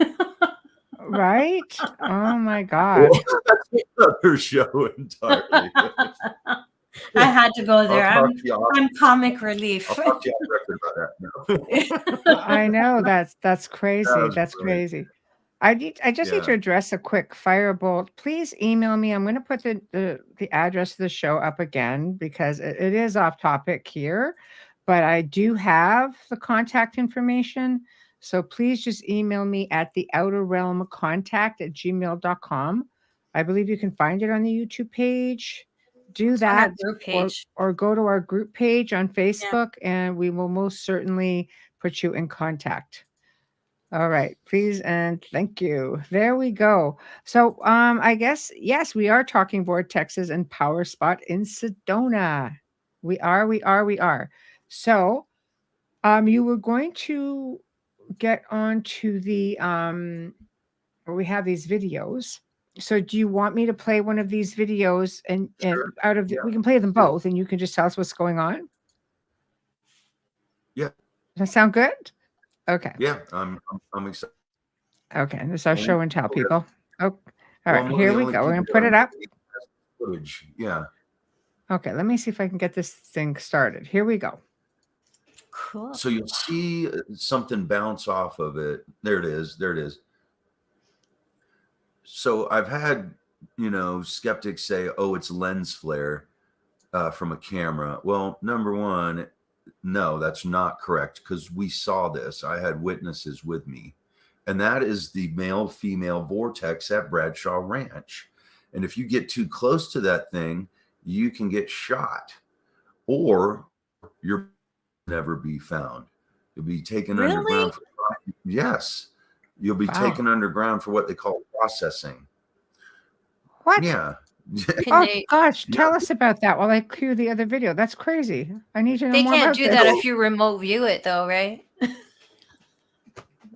Right? Oh my God. Well, that's another show entirely. I had to go there. I'm comic relief. I'll talk to you on record about that. No. I know that's crazy. That's crazy. I just need to address a quick firebolt. Please email me. I'm going to put the address of the show up again because it is off topic here, but I do have the contact information. So please just email me at theouterrealmcontact@gmail.com. I believe you can find it on the YouTube page. Do that, group page. Or go to our group page on Facebook, and we will most certainly put you in contact. All right, please and thank you. There we go. So I guess, yes, we are talking Vortexes and Power Spot in Sedona. We are. So you were going to get on to the where we have these videos. So do you want me to play one of these videos and out of we can play them both and you can just tell us what's going on? Yeah. Does that sound good? Okay. Yeah, I'm excited. Okay, this is our show and tell people. Oh, all right, here we go. We're gonna put it up. Footage. Yeah. Okay, let me see if I can get this thing started. Here we go. Cool. So you'll see something bounce off of it. There it is. So I've had, skeptics say, "Oh, it's lens flare from a camera." Well, number one, no, that's not correct because we saw this. I had witnesses with me, and that is the male-female vortex at Bradshaw Ranch. And if you get too close to that thing, you can get shot, or you'll never be found. You'll be taken underground. Yes, you'll be taken underground for what they call processing. What? Yeah. Gosh, tell us about that while I cue the other video. That's crazy. I need to know they more about can't do this. that if you remote view it, though, right?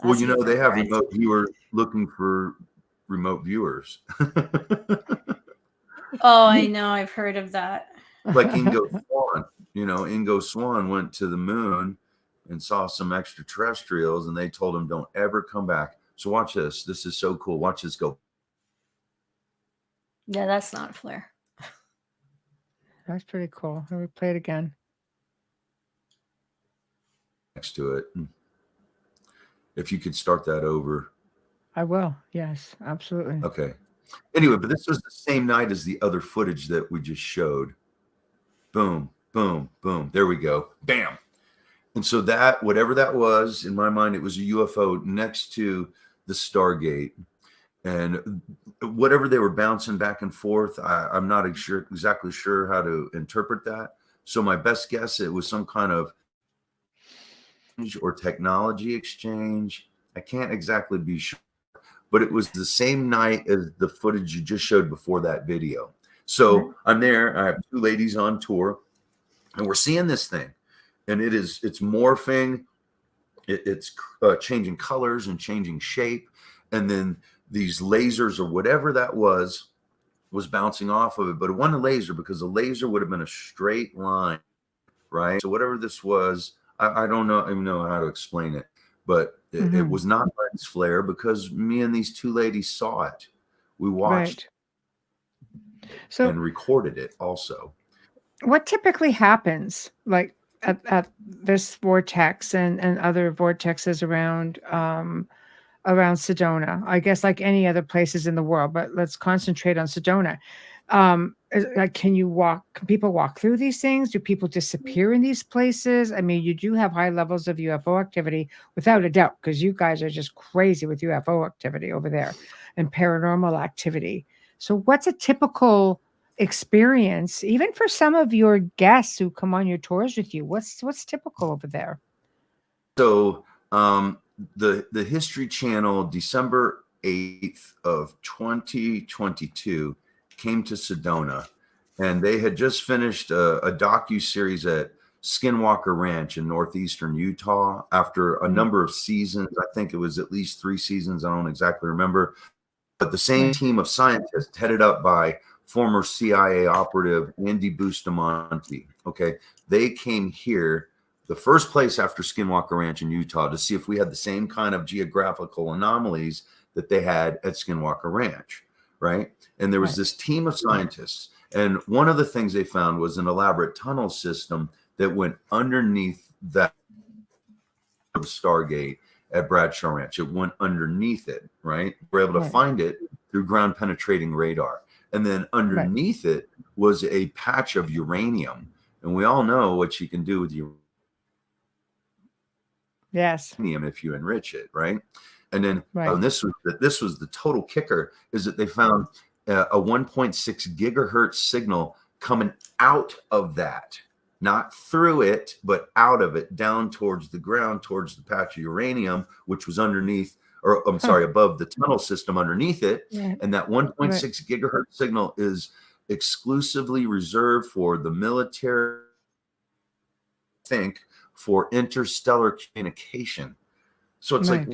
Well, they have remote viewers looking for remote viewers. Oh, I know. I've heard of that. Like Ingo Swann. Ingo Swann went to the moon and saw some extraterrestrials, and they told him, "Don't ever come back." So watch this. This is so cool. Watch this go. Yeah, that's not flare. That's pretty cool. Let me play it again. Next to it. If you could start that over. I will. Yes, absolutely. Okay. Anyway, but this was the same night as the other footage that we just showed. Boom, boom, boom. There we go. Bam. And so that, whatever that was, in my mind, it was a UFO next to the Stargate. and whatever they were bouncing back and forth, I'm not exactly sure how to interpret that. So my best guess, it was some kind of or technology exchange. I can't exactly be sure, but it was the same night as the footage you just showed before that video. So I'm there. I have two ladies on tour, and we're seeing this thing, and it's morphing. It's changing colors and changing shape, and then these lasers or whatever that was bouncing off of it. But it wasn't a laser, because a laser would have been a straight line, right? So whatever this was, I don't even know how to explain it, but it was not lens flare, because me and these two ladies saw it. We watched and recorded it also. What typically happens, like at this vortex and other vortexes around Sedona? I guess like any other places in the world, but let's concentrate on Sedona. Can people walk through these things? Do people disappear in these places? I mean, you do have high levels of UFO activity, without a doubt, because you guys are just crazy with UFO activity over there and paranormal activity. So what's a typical experience, even for some of your guests who come on your tours with you? What's typical over there? So the History Channel, December 8th of 2022, came to Sedona, and they had just finished a docu-series at Skinwalker Ranch in northeastern Utah after a number of seasons. I think it was at least 3 seasons. I don't exactly remember. But the same team of scientists, headed up by former CIA operative Andy Bustamante, okay, they came here, the first place after Skinwalker Ranch in Utah, to see if we had the same kind of geographical anomalies that they had at Skinwalker Ranch, right? And there was this team of scientists, and one of the things they found was an elaborate tunnel system that went underneath that Stargate at Bradshaw Ranch. It went underneath it, right? We're able to find it through ground penetrating radar. And then underneath it was a patch of uranium. And we all know what you can do with uranium if you enrich it, right? And then this was the total kicker, is that they found a 1.6 gigahertz signal coming out of that, not through it, but out of it, down towards the ground, towards the patch of uranium, which was underneath, or I'm sorry, above the tunnel system underneath it. And that 1.6 gigahertz signal is exclusively reserved for the military, for interstellar communication. So it's like,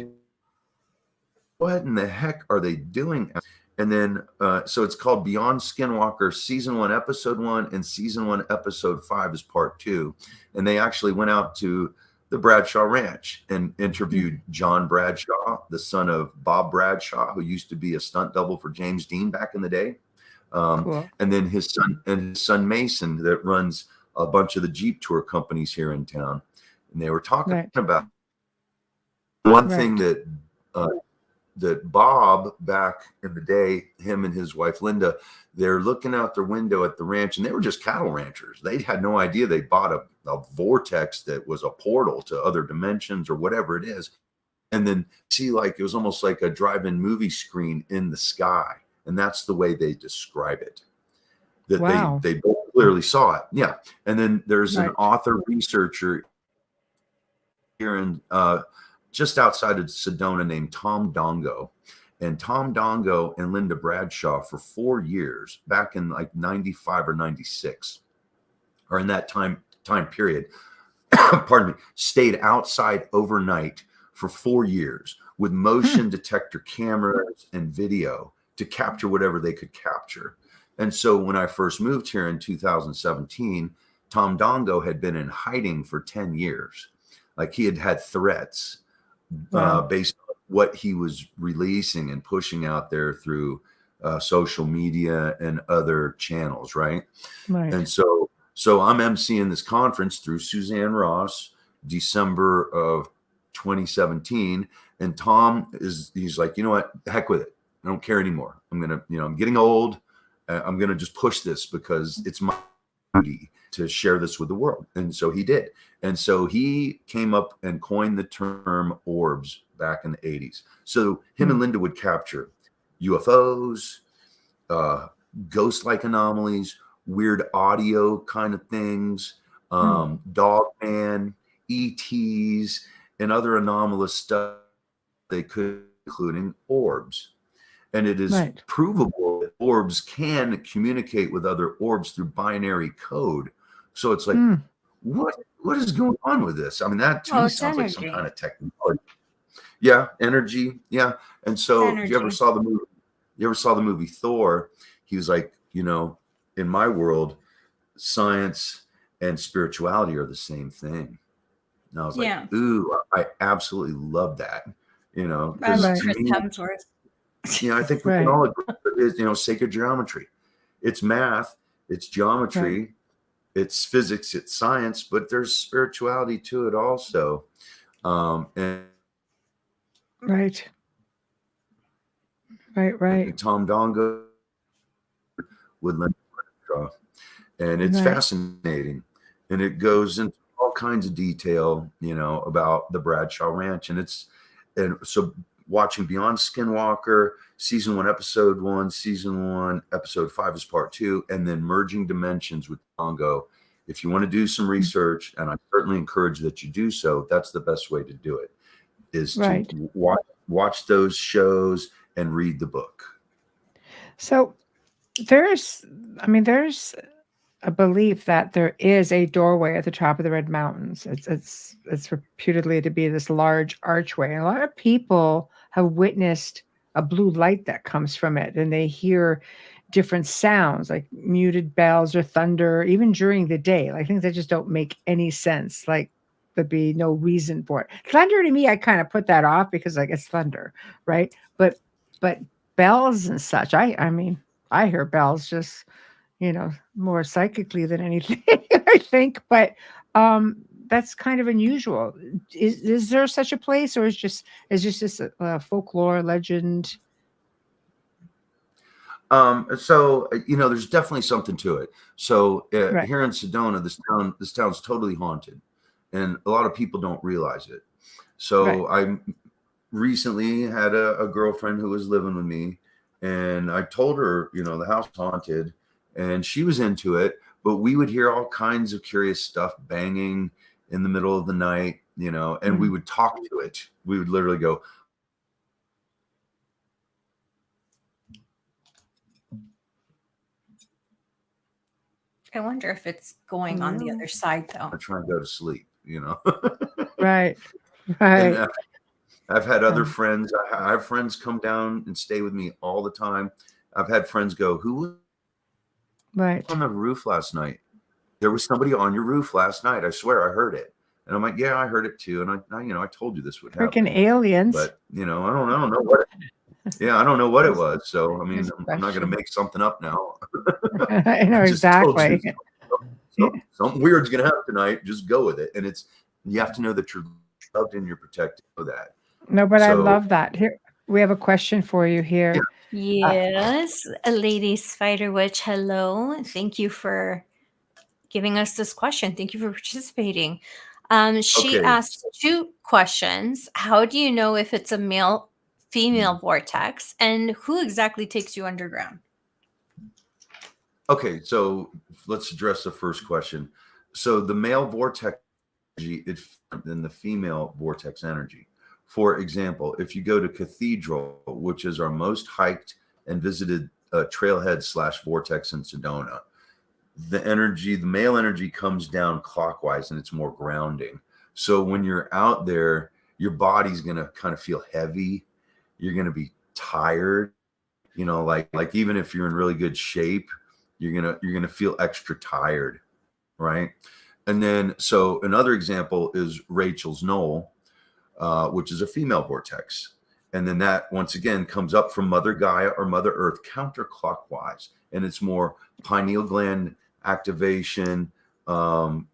what in the heck are they doing? And then, so it's called Beyond Skinwalker, Season 1, Episode 1, and Season 1, Episode 5 is Part 2. And they actually went out to the Bradshaw Ranch and interviewed John Bradshaw, the son of Bob Bradshaw, who used to be a stunt double for James Dean back in the day. And then his son Mason, that runs a bunch of the Jeep tour companies here in town. And they were talking about one thing that Bob, back in the day, him and his wife Linda, they're looking out their window at the ranch, and they were just cattle ranchers. They had no idea they bought a vortex that was a portal to other dimensions or whatever it is. And then see, like, it was almost like a drive-in movie screen in the sky. And that's the way they describe it. That they both clearly saw it. Yeah. And then there's an author researcher here in just outside of Sedona named Tom Dongo. And Tom Dongo and Linda Bradshaw, for 4 years, back in like 95 or 96, or in that time period, pardon me, stayed outside overnight for 4 years with motion detector cameras and video to capture whatever they could capture. And so when I first moved here in 2017, Tom Dongo had been in hiding for 10 years. Like, he had had threats based on what he was releasing and pushing out there through social media and other channels, right? And so I'm emceeing this conference through Suzanne Ross, December of 2017, and Tom he's like, you know what, heck with it, I don't care anymore. I'm getting old. I'm gonna just push this because it's my duty to share this with the world. And so he did. And so he came up and coined the term orbs back in the 80s. So him and Linda would capture UFOs, ghost-like anomalies, weird audio kind of things, dog man, ETs, and other anomalous stuff they could, including orbs. And it is provable that orbs can communicate with other orbs through binary code. So it's like, what is going on with this? I mean, that to me sounds like some kind of technology. Yeah, energy. Yeah. And so if you ever saw the movie Thor, he was like, you know, in my world, science and spirituality are the same thing. And I was like, ooh, I absolutely love that. You know, because to me, I think we can all agree it is, you know, sacred geometry. It's math, it's geometry, it's physics, it's science, but there's spirituality to it also. And Right. Tom Dongo would lend, and it's fascinating, and it goes into all kinds of detail, you know, about the Bradshaw Ranch, and so watching Beyond Skinwalker, season 1, episode 1, season 1, episode 5 is part 2, and then Merging Dimensions with Dongo. If you want to do some research, and I certainly encourage that you do so, that's the best way to do it, is to watch those shows and read the book. So there's a belief that there is a doorway at the top of the Red Mountains. It's reputedly to be this large archway. And a lot of people have witnessed a blue light that comes from it, and they hear different sounds like muted bells or thunder, even during the day, like things that just don't make any sense. Like there'd be no reason for it. Thunder to me, I kind of put that off because like it's thunder, right? But bells and such, I mean, I hear bells just, you know, more psychically than anything, I think. But that's kind of unusual. Is there such a place, or is just a folklore legend? So you know, there's definitely something to it. So here in Sedona, this town's totally haunted, and a lot of people don't realize it. So I recently had a girlfriend who was living with me, and I told her, you know, the house is haunted, and she was into it, but we would hear all kinds of curious stuff banging in the middle of the night, you know, and we would talk to it. We would literally go, I wonder if it's going on the other side, though. I try and go to sleep, you know. Right. And I've had other friends. I have friends come down and stay with me all the time. I've had friends go, who was on the roof last night? There was somebody on your roof last night. I swear I heard it. And I'm like, yeah, I heard it too. And I you know, I told you this would happen. Freaking aliens. But, you know, I don't know what. I don't know what it was. So, I mean, I'm not going to make something up now. I know exactly. Something weird's going to happen tonight. Just go with it. And you have to know that you're loved and you're protected for that. No, but I love that. Here, we have a question for you here. Yes, a lady spider witch. Hello. Thank you for giving us this question. Thank you for participating. She asked 2 questions. How do you know if it's a male, female vortex, and who exactly takes you underground? Okay, so let's address the first question. So the male vortex energy is different than the female vortex energy. For example, if you go to Cathedral, which is our most hiked and visited trailhead / vortex in Sedona, the male energy comes down clockwise, and it's more grounding. So when you're out there, your body's going to kind of feel heavy. You're going to be tired, you know, like even if you're in really good shape, you're going to feel extra tired. Right. And then, so another example is Rachel's Knoll, which is a female vortex. And then that once again comes up from Mother Gaia or Mother Earth counterclockwise. And it's more pineal gland activation, and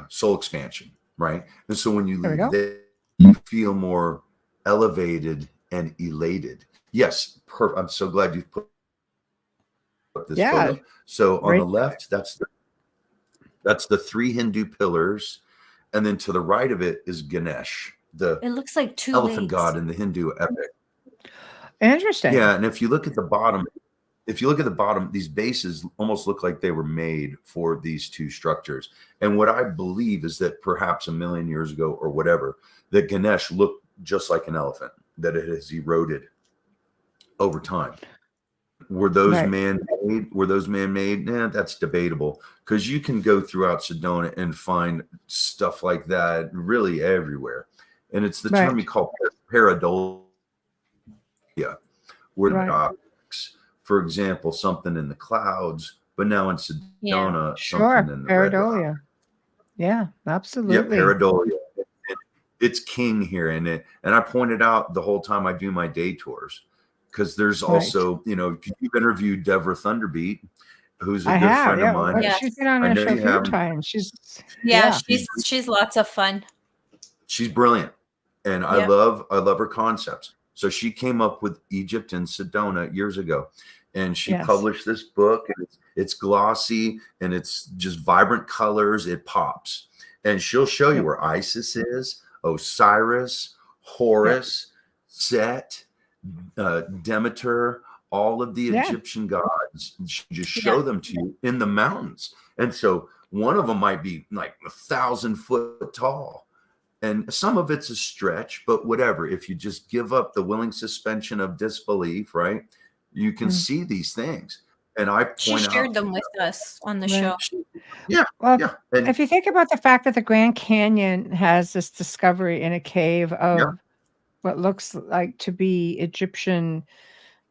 soul expansion, right? And so when you leave there, you feel more elevated and elated. Yes, I'm so glad you put this photo. So on the left, that's the 3 Hindu pillars, and then to the right of it is Ganesh, it looks like 2 elephant god in the Hindu epic. Interesting. Yeah, and if you look at the bottom, these bases almost look like they were made for these two structures. And what I believe is that perhaps 1,000,000 years ago or whatever, that Ganesh looked just like an elephant, that it has eroded over time. Were those Right. man-made? Were those man-made? Nah, that's debatable, because you can go throughout Sedona and find stuff like that really everywhere. And it's the term Right. we call pareidolia, where Right. objects, for example, something in the clouds, but now in Sedona, Sure. something in the red rock. Pareidolia. Yeah, Yeah, absolutely. pareidolia. It's king here, and I pointed out the whole time I do my day tours, because there's Right. also, you've interviewed Deborah Thunderbeat, who's a I good have. friend Yeah. of mine. Yes. She's been on I our know show a you few haven't. times. She's Yeah, she's lots of fun. She's brilliant, and I Yep. love her concepts. So she came up with Egypt and Sedona years ago, and she Yes. published this book, and it's glossy and it's just vibrant colors. It pops, and she'll show you Yep. where Isis is, Osiris, Horus, Set, Demeter, all of the Yeah. Egyptian gods. She just show them to you in the mountains. And so one of them might be like 1,000 foot tall. And some of it's a stretch, but whatever. If you just give up the willing suspension of disbelief, right, you can see these things. And I She point shared out, them with us on the Right. show. Well, yeah. And if you think about the fact that the Grand Canyon has this discovery in a cave of what looks like to be Egyptian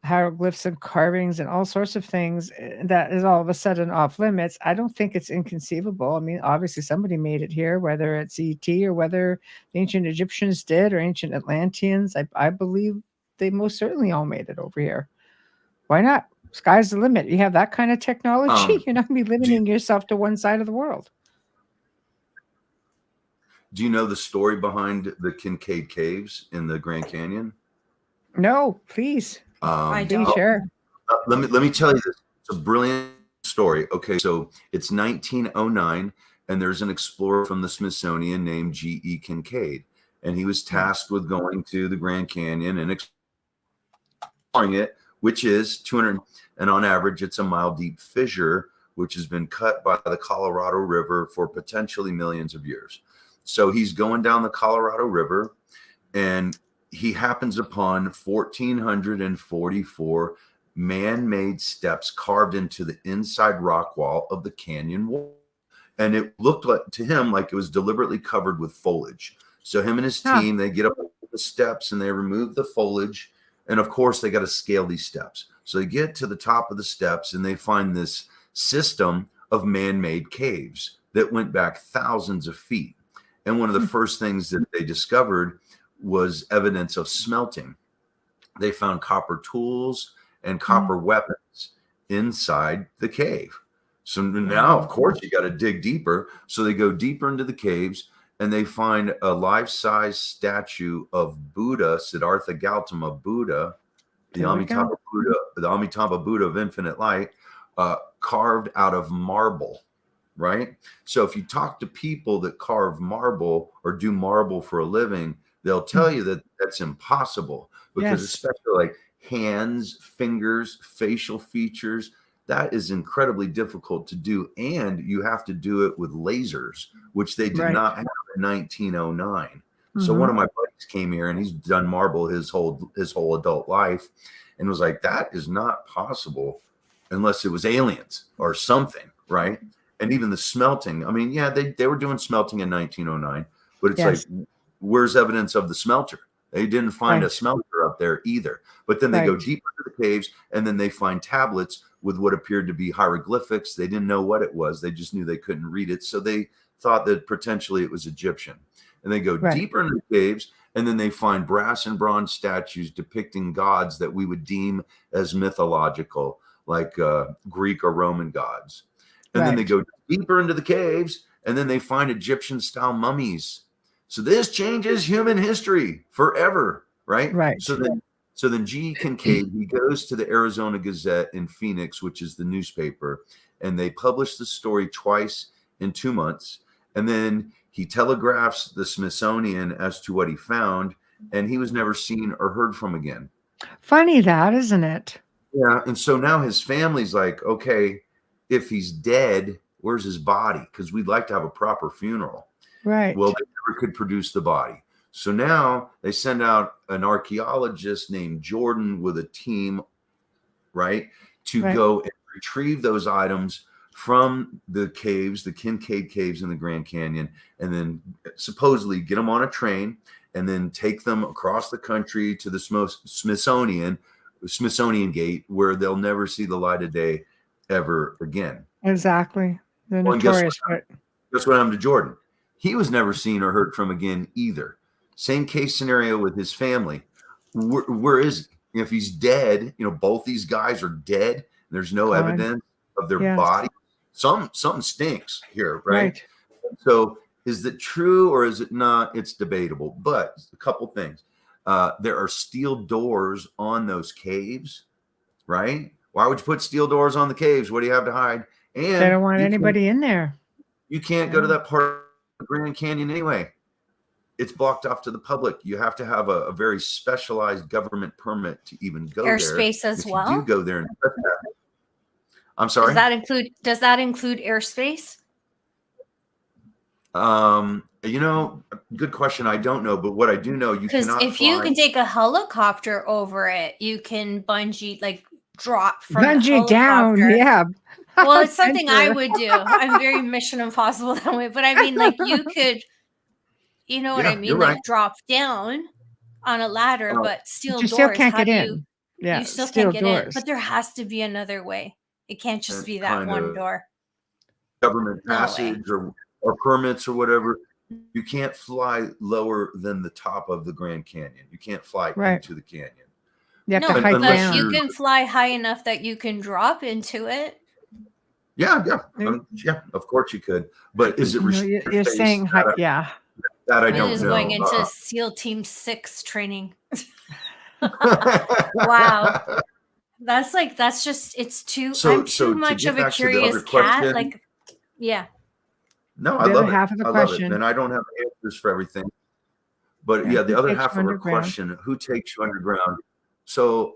hieroglyphs and carvings and all sorts of things, that is all of a sudden off limits, I don't think it's inconceivable. I mean, obviously somebody made it here, whether it's ET or whether the ancient Egyptians did or ancient Atlanteans. I believe they most certainly all made it over here. Why not? Sky's the limit. You have that kind of technology, you're not going to be limiting yourself to one side of the world. do you know the story behind the Kincaid Caves in the Grand Canyon? No, please. I Please don't. share. Let me tell you this. It's a brilliant story. Okay, so it's 1909, and there's an explorer from the Smithsonian named G.E. Kincaid, and he was tasked with going to the Grand Canyon and exploring it, which is 200, and on average, it's a mile deep fissure, which has been cut by the Colorado River for potentially millions of years. So he's going down the Colorado River, and he happens upon 1,444 man-made steps carved into the inside rock wall of the canyon wall. And it looked like, to him, like it was deliberately covered with foliage. So him and his team, they get up the steps and they remove the foliage. And of course, they got to scale these steps. So they get to the top of the steps and they find this system of man-made caves that went back thousands of feet. And one of the first things that they discovered was evidence of smelting. They found copper tools and copper weapons inside the cave. So now, of course, you got to dig deeper. So they go deeper into the caves and they find a life-size statue of Buddha, Siddhartha Gautama Buddha, the Amitabha Buddha of infinite light, carved out of marble. Right. So if you talk to people that carve marble or do marble for a living, they'll tell you that that's impossible, because especially like hands, fingers, facial features, that is incredibly difficult to do. And you have to do it with lasers, which they did not have in 1909. So one of my buddies came here and he's done marble his whole adult life and was like, that is not possible unless it was aliens or something. Right. And even the smelting, I mean, yeah, they were doing smelting in 1909, but it's like, where's evidence of the smelter? They didn't find a smelter up there either. But then they go deeper into the caves and then they find tablets with what appeared to be hieroglyphics. They didn't know what it was. They just knew they couldn't read it. So they thought that potentially it was Egyptian. And they go deeper into the caves and then they find brass and bronze statues depicting gods that we would deem as mythological, like Greek or Roman gods. And then they go deeper into the caves and then they find Egyptian style mummies. So this changes human history forever, right? Right. So then G. Kincaid, he goes to the Arizona Gazette in Phoenix, which is the newspaper, and they publish the story twice in 2 months. And then he telegraphs the Smithsonian as to what he found, and he was never seen or heard from again. Funny that, isn't it? Yeah. And so now his family's like, okay, if he's dead, where's his body? Because we'd like to have a proper funeral. Right. Well, they never could produce the body. So now they send out an archaeologist named Jordan with a team, right, to go and retrieve those items from the caves, the Kincaid Caves in the Grand Canyon, and then supposedly get them on a train and then take them across the country to the Smithsonian Gate, where they'll never see the light of day ever again. Exactly. They're notorious for it. Guess what happened to Jordan? He was never seen or heard from again either. Same case scenario with his family. Where is he? If he's dead, both these guys are dead. And there's no evidence of their body. Something stinks here, right? So is it true or is it not? It's debatable. But a couple things. There are steel doors on those caves, right? Why would you put steel doors on the caves? What do you have to hide? And they don't want anybody in there. You can't go to that part of the Grand Canyon anyway. It's blocked off to the public. You have to have a very specialized government permit to even go there. Airspace as well. You do go there and I'm sorry. Does that include airspace? Good question. I don't know, but what I do know, you cannot. Because if you can take a helicopter over it, you can bungee, like drop from bungee down. Yeah. Well, it's something I would do. I'm very Mission Impossible that way. But I mean, like you could, you know what I mean? Like drop down on a ladder, but steel doors. Still can't get in. You still can't get in. But there has to be another way. It can't just be that one door. Government passage or permits or whatever. You can't fly lower than the top of the Grand Canyon. You can't fly into the canyon. You have to hike down. You can fly high enough that you can drop into it. Yeah, of course you could. But is it restricted? You're saying, that I don't know. Is going into SEAL Team 6 training. Wow. That's just, it's too, I'm too much of a curious cat. Like, yeah. No, I love it. Half of the question. And I don't have answers for everything. But the other half of the question, who takes you underground? So,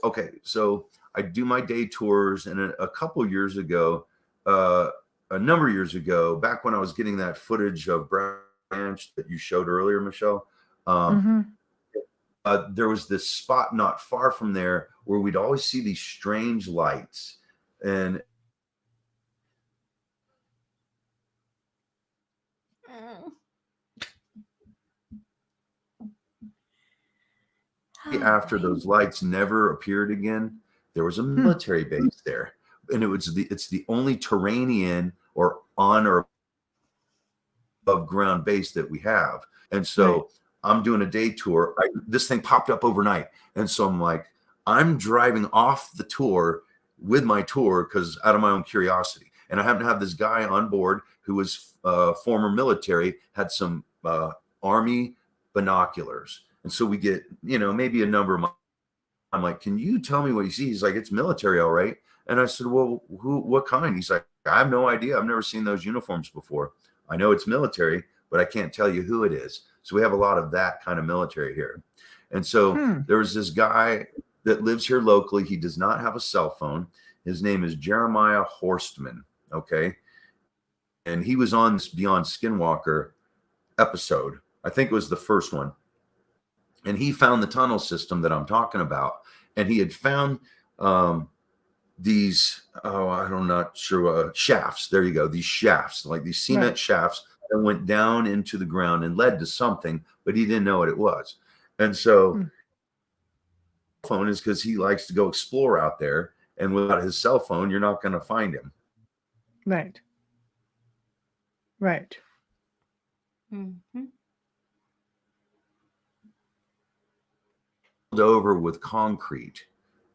I do my day tours, and a couple years ago, a number of years ago, back when I was getting that footage of Branch that you showed earlier, Michelle, there was this spot not far from there where we'd always see these strange lights. And after those lights never appeared again, there was a military base there, and it's the only Turanian or on or above ground base that we have. And so I'm doing a day tour. This thing popped up overnight, and so I'm like, I'm driving off the tour with my tour because out of my own curiosity, and I happen to have this guy on board who was former military, had some Army binoculars. And so we get, maybe a number of months. I'm like, can you tell me what you see? He's like, it's military, all right. And I said, well, what kind? He's like, I have no idea. I've never seen those uniforms before. I know it's military, but I can't tell you who it is. So we have a lot of that kind of military here. And so there was this guy that lives here locally. He does not have a cell phone. His name is Jeremiah Horstman. Okay. And he was on this Beyond Skinwalker episode. I think it was the first one. And he found the tunnel system that I'm talking about. And he had found these, I'm not sure, shafts. There you go. These shafts, like these cement shafts that went down into the ground and led to something, but he didn't know what it was. And so phone is because he likes to go explore out there. And without his cell phone, you're not going to find him. Right. Right. Mm-hmm. Over with concrete.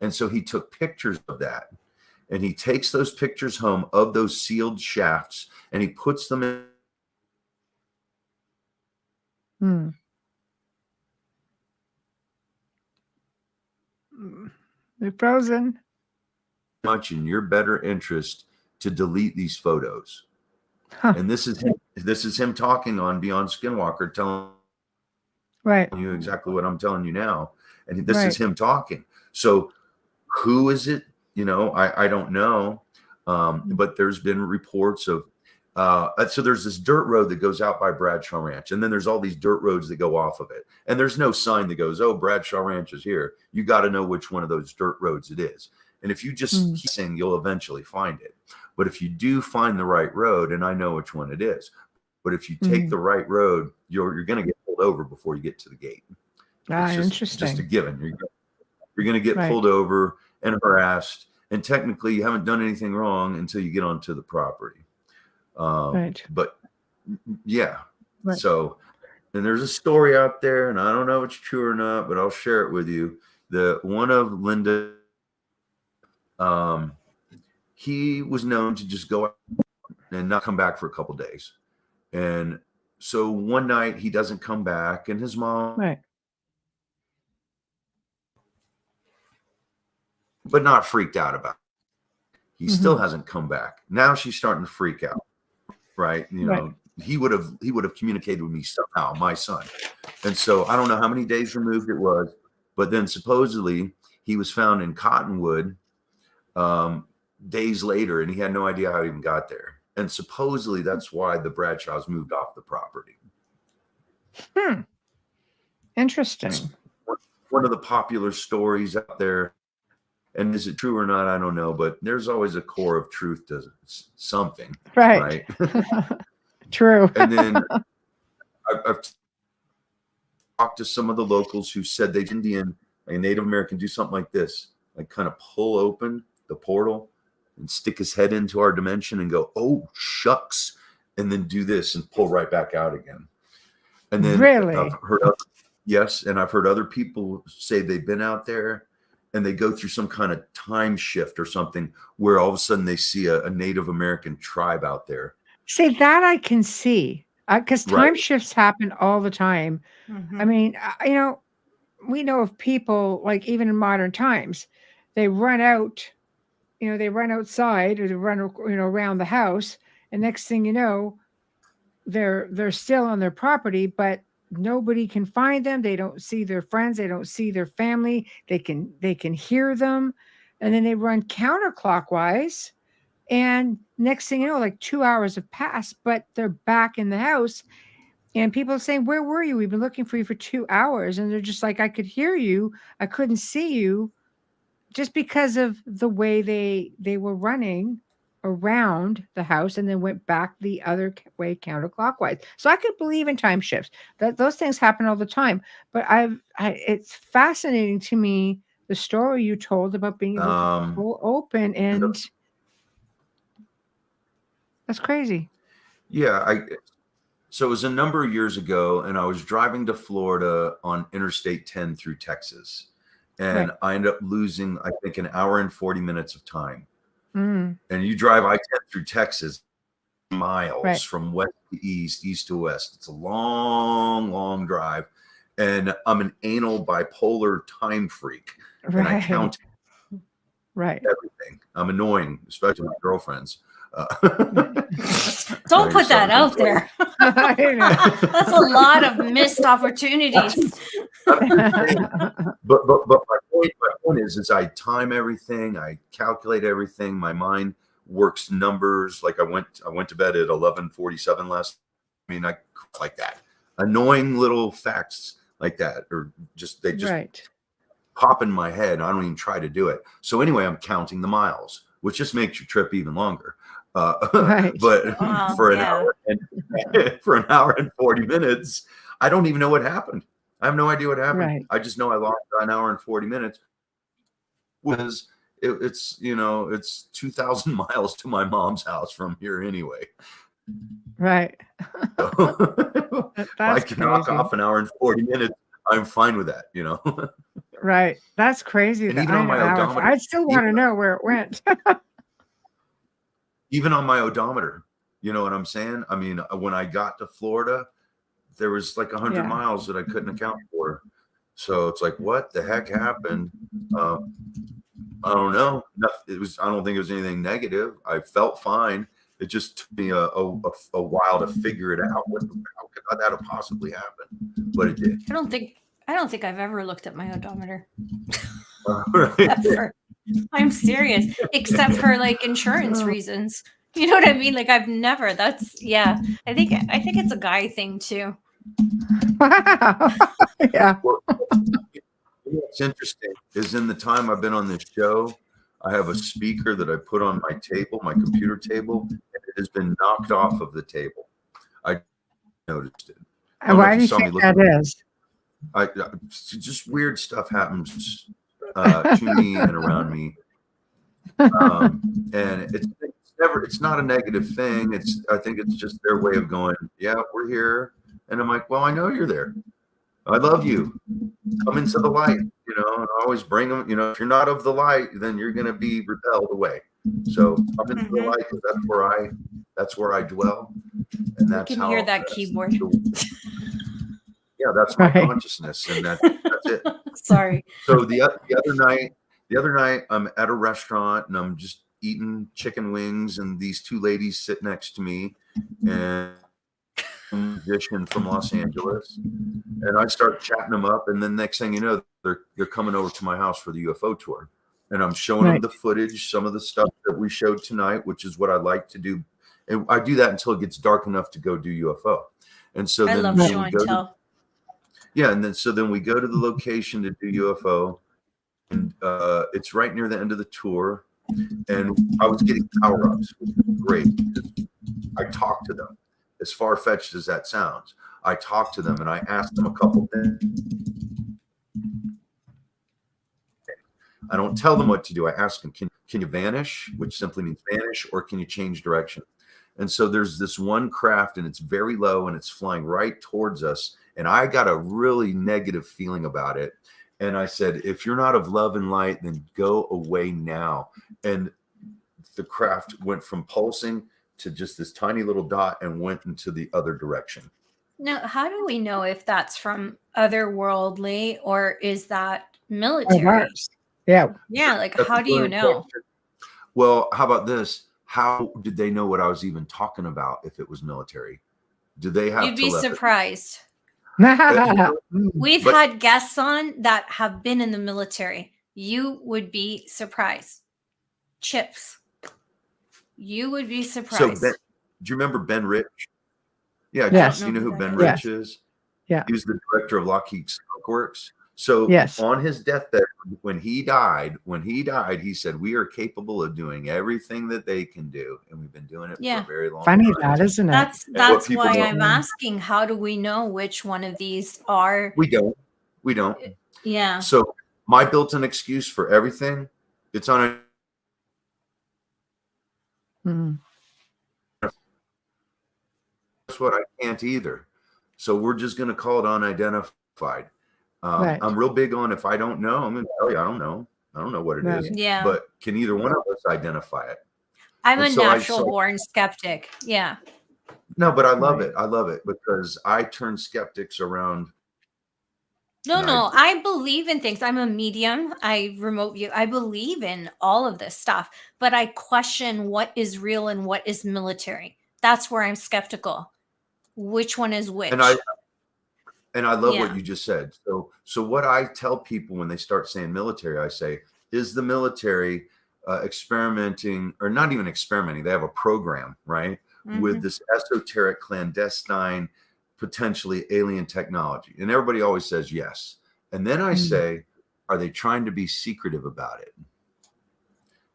And so he took pictures of that, and he takes those pictures home of those sealed shafts, and he puts them in. They're frozen. Much in your better interest to delete these photos. And this is him talking on Beyond Skinwalker, telling Right. You exactly what I'm telling you now. And this is him talking. So who is it? I don't know. But there's been reports of, so there's this dirt road that goes out by Bradshaw Ranch, and then there's all these dirt roads that go off of it. And there's no sign that goes, oh, Bradshaw Ranch is here. You got to know which one of those dirt roads it is. And if you just keep saying, you'll eventually find it. But if you do find the right road, and I know which one it is, but if you take the right road, you're going to get pulled over before you get to the gate. Interesting. Just a given. You're going to get pulled over and harassed. And technically, you haven't done anything wrong until you get onto the property. But yeah. Right. So, and there's a story out there, and I don't know if it's true or not, but I'll share it with you. The one of Linda, he was known to just go out and not come back for a couple of days. And so one night he doesn't come back, and his mom, but not freaked out about it. He still hasn't come back. Now she's starting to freak out, right? He would have communicated with me somehow, my son. And so I don't know how many days removed it was, but then supposedly he was found in Cottonwood days later, and he had no idea how he even got there. And supposedly that's why the Bradshaws moved off the property. Interesting. It's one of the popular stories out there. And is it true or not? I don't know, but there's always a core of truth to something. Right. True. And then I've talked to some of the locals who said they've Indian, a Native American, do something like this, like kind of pull open the portal and stick his head into our dimension and go, oh, shucks, and then do this and pull right back out again. And then I've heard I've heard other people say they've been out there and they go through some kind of time shift or something where all of a sudden they see a Native American tribe out there. See, that I can see, because time shifts happen all the time. I mean, we know of people, like even in modern times, they run out, they run outside or they run, around the house, and next thing you know, they're still on their property, but nobody can find them. They don't see their friends. They don't see their family. They can hear them, and then they run counterclockwise. And next thing you know, like 2 hours have passed, but they're back in the house. And people are saying, where were you? We've been looking for you for 2 hours. And they're just like, I could hear you. I couldn't see you, just because of the way they were running around the house and then went back the other way counterclockwise. So I could believe in time shifts. Those things happen all the time. But it's fascinating to me, the story you told about being able to pull open, and that's crazy. Yeah. So it was a number of years ago, and I was driving to Florida on Interstate 10 through Texas. And I ended up losing, I think, an hour and 40 minutes of time. And you drive I-10 through Texas, miles from west to east to west. It's a long, long drive. And I'm an anal bipolar time freak. And I count everything. I'm annoying, especially my girlfriends. Don't put that out there. That's a lot of missed opportunities. But my point is I time everything, I calculate everything. My mind works numbers. Like I went to bed at 11:47 last. I like that. Annoying little facts like that, or they just pop in my head. I don't even try to do it. So anyway, I'm counting the miles, which just makes your trip even longer. But for an hour and 40 minutes, I don't even know what happened. I have no idea what happened. I just know I lost an hour and 40 minutes. It's 2,000 miles to my mom's house from here anyway. So, I can knock off an hour and 40 minutes. I'm fine with that, That's crazy. And even on my odometer, I still want to know where it went. Even on my odometer, you know what I'm saying? I mean, when I got to Florida, there was like 100 miles that I couldn't account for. So it's like, what the heck happened? I don't know. I don't think it was anything negative. I felt fine. It just took me a while to figure it out. How could how that'll possibly happen, but it did. I don't think I've ever looked at my odometer. Right. Ever. I'm serious, except for like insurance reasons. You know what I mean? Like I've never. That's yeah. I think it's a guy thing too. Wow. Yeah. Well, what's interesting is in the time I've been on this show, I have a speaker that I put on my table, my computer table, and it has been knocked off of the table. I noticed it. Why do you think that is? Just weird stuff happens to me and around me, and it's not a negative thing. I think it's just their way of going, yeah, we're here, and I'm like, well, I know you're there. I love you. Come into the light, and I always bring them. If you're not of the light, then you're going to be repelled away. So come into the light, because that's where I dwell, and that's you can how hear that keyboard. Yeah, that's my consciousness, and that's it. Sorry. So the other night, I'm at a restaurant and I'm just eating chicken wings, and these two ladies sit next to me, and a musician from Los Angeles, and I start chatting them up, and then next thing you know, they're coming over to my house for the UFO tour, and I'm showing them the footage, some of the stuff that we showed tonight, which is what I like to do, and I do that until it gets dark enough to go do UFO, and so I love show and tell. Yeah, and then we go to the location to do UFO, and it's right near the end of the tour, and I was getting power-ups, which was great. I talked to them, as far-fetched as that sounds. I talked to them, and I asked them a couple things. I don't tell them what to do. I ask them, can you vanish, which simply means vanish, or can you change direction? And so there's this one craft, and it's very low, and it's flying right towards us. And I got a really negative feeling about it. And I said, if you're not of love and light, then go away now. And the craft went from pulsing to just this tiny little dot and went into the other direction. Now, how do we know if that's from otherworldly or is that military? Yeah. Yeah, like how do you know? Well, how about this? How did they know what I was even talking about if it was military? Do they have You'd be surprised. We've But- had guests on that have been in the military. You would be surprised. Chips. You would be surprised. So do you remember Ben Rich? Yeah, Yes. you know who Ben Yes. Rich is? Yeah. He was the director of Lockheed Skunk Works. So Yes. on his deathbed, when he died, he said, we are capable of doing everything that they can do. And we've been doing it for a very long Funny time. that, isn't it? That's why I'm asking, how do we know which one of these are? We don't. Yeah. So my built-in excuse for everything, it's on a That's what I can't either. So we're just going to call it unidentified. I'm real big on, if I don't know, I'm going to tell you I don't know. I don't know what it is. Yeah. But can either one of us identify it? I'm a natural born skeptic. Yeah. No, but I love it. I love it because I turn skeptics around. No, I believe in things. I'm a medium. I remote view. I believe in all of this stuff, but I question what is real and what is military. That's where I'm skeptical. Which one is which? And I love what you just said. So what I tell people when they start saying military, I say, is the military experimenting, or not even experimenting? They have a program, right? With this esoteric, clandestine, potentially alien technology. And everybody always says yes. And then I say, are they trying to be secretive about it?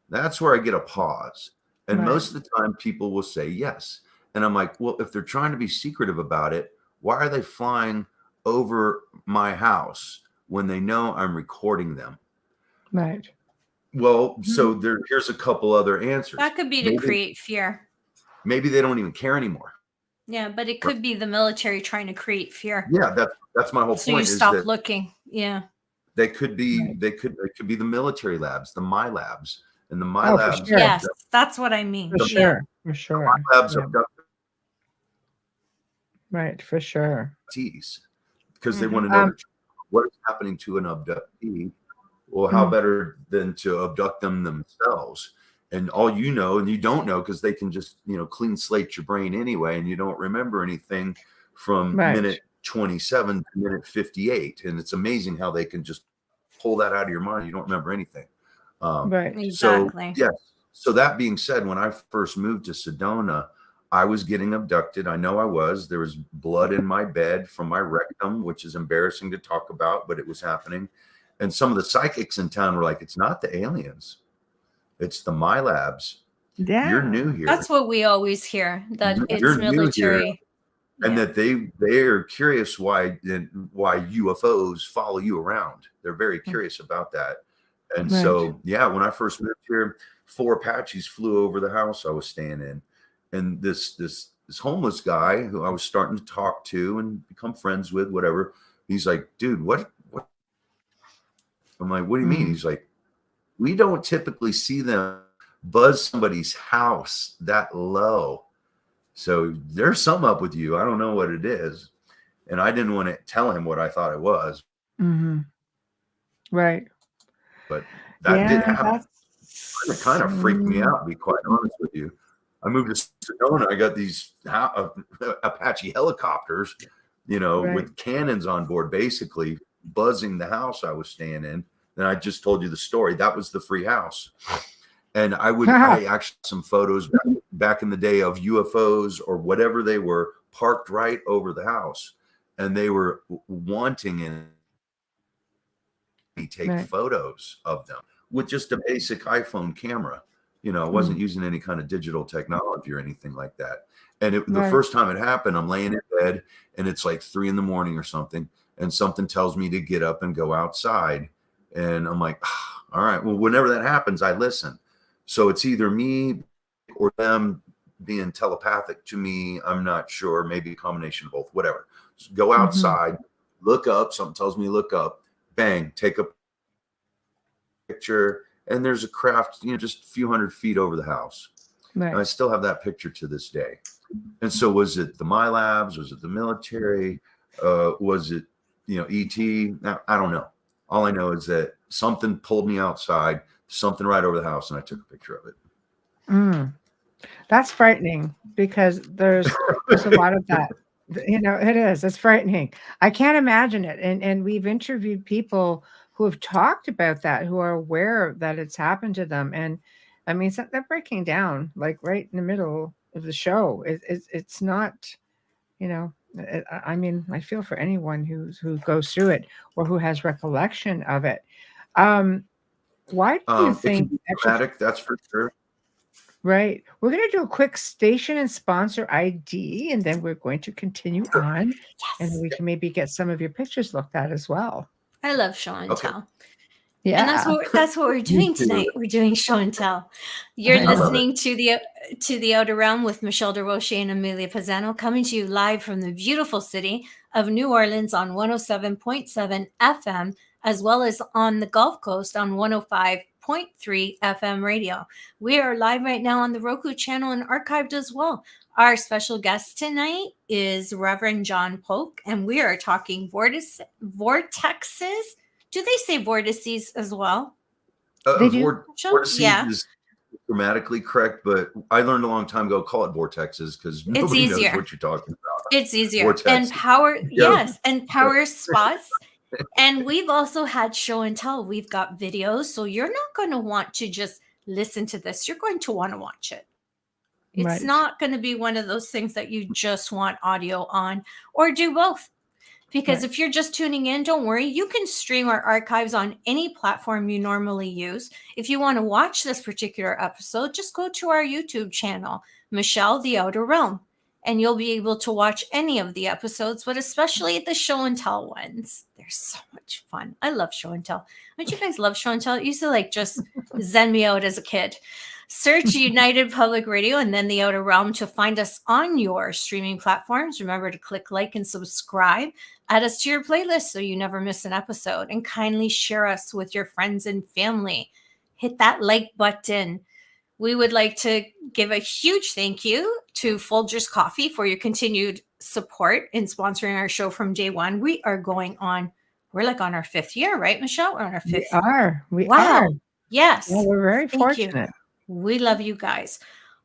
That's where I get a pause. And most of the time people will say yes. And I'm like, well, if they're trying to be secretive about it, why are they flying over my house when they know I'm recording them? Right. Well, so here's a couple other answers. That could be to create fear. Maybe they don't even care anymore. Yeah, but it could be the military trying to create fear. Yeah, that's my whole point. So you stop looking. Yeah. They could be they could be the military labs, the My Labs. And the My Labs. Sure. Yes, that's what I mean. For sure. For sure. My Labs abduct right, for sure. Because they want to know what is happening to an abductee. Well, how better than to abduct them themselves? And all you know, and you don't know, because they can just, clean slate your brain anyway, and you don't remember anything from Right. minute 27 to minute 58. And it's amazing how they can just pull that out of your mind. You don't remember anything. Right. Exactly. So, yes. So that being said, when I first moved to Sedona, I was getting abducted. I know I was. There was blood in my bed from my rectum, which is embarrassing to talk about, but it was happening. And some of the psychics in town were like, it's not the aliens. It's the MyLabs. Yeah. You're new here. That's what we always hear, that it's You're new here. military. And Yeah. that they are curious why UFOs follow you around. They're very curious about that. And Right. so, yeah, when I first moved here, 4 Apaches flew over the house I was staying in. And this homeless guy who I was starting to talk to and become friends with, whatever, he's like, dude, what? I'm like, what do you mean? He's like, we don't typically see them buzz somebody's house that low. So there's something up with you. I don't know what it is. And I didn't want to tell him what I thought it was. Mm-hmm. Right. But that did happen. It That's kind of freaked me out, to be quite honest with you. I moved to Sedona. I got these Apache helicopters, Right. with cannons on board, basically buzzing the house I was staying in. And I just told you the story. That was the free house. And I actually some photos back in the day of UFOs or whatever they were parked right over the house. And they were wanting and take Right. photos of them with just a basic iPhone camera. I wasn't using any kind of digital technology or anything like that. And the Right. first time it happened, I'm laying in bed and it's like 3 a.m. or something. And something tells me to get up and go outside. And I'm like, all right, well, whenever that happens, I listen. So it's either me or them being telepathic to me. I'm not sure. Maybe a combination of both, whatever. Just go outside, look up. Something tells me to look up. Bang, take a picture. And there's a craft, just a few hundred feet over the house. Right. And I still have that picture to this day. And so was it the MyLabs? Was it the military? Was it, ET? I don't know. All I know is that something pulled me outside, something right over the house, and I took a picture of it. That's frightening because there's a lot of that. It is. It's frightening. I can't imagine it. And we've interviewed people who have talked about that, who are aware that it's happened to them. And I mean, they're breaking down like right in the middle of the show. It's not, I mean, I feel for anyone who goes through it or who has recollection of it. Why do you It think can be traumatic, that's for sure. Right. We're going to do a quick station and sponsor ID, and then we're going to continue on. And we can maybe get some of your pictures looked at as well. I love show and tell. Yeah. And that's what we're doing tonight. We're doing show and tell. You're listening to the Outer Realm with Michelle Desrochers and Amelia Pisano, coming to you live from the beautiful city of New Orleans on 107.7 FM, as well as on the Gulf Coast on 105.3 FM radio. We are live right now on the Roku channel and archived as well. Our special guest tonight is Reverend John Polk, and we are talking vortexes. Do they say vortices as well? Vortices is grammatically correct, but I learned a long time ago, call it vortexes because nobody knows what you're talking about. It's easier. Vortex. And power, and power spots. And we've also had show and tell. We've got videos, so you're not going to want to just listen to this. You're going to want to watch it. It's not going to be one of those things that you just want audio on, or do both. Because if you're just tuning in, don't worry. You can stream our archives on any platform you normally use. If you want to watch this particular episode, just go to our YouTube channel, Michelle the Outer Realm, and you'll be able to watch any of the episodes, but especially the show and tell ones. They're so much fun. I love show and tell. Don't you guys love show and tell? It used to just zen me out as a kid. Search United Public Radio and then the Outer Realm to find us on your streaming platforms. Remember to click like and subscribe. Add us to your playlist so you never miss an episode. And kindly share us with your friends and family. Hit that like button. We would like to give a huge thank you to Folgers Coffee for your continued support in sponsoring our show from day one. We're on our 5th year, right, Michelle? We're on our 5th. We are. Yes. Well, we're very fortunate. We love you guys.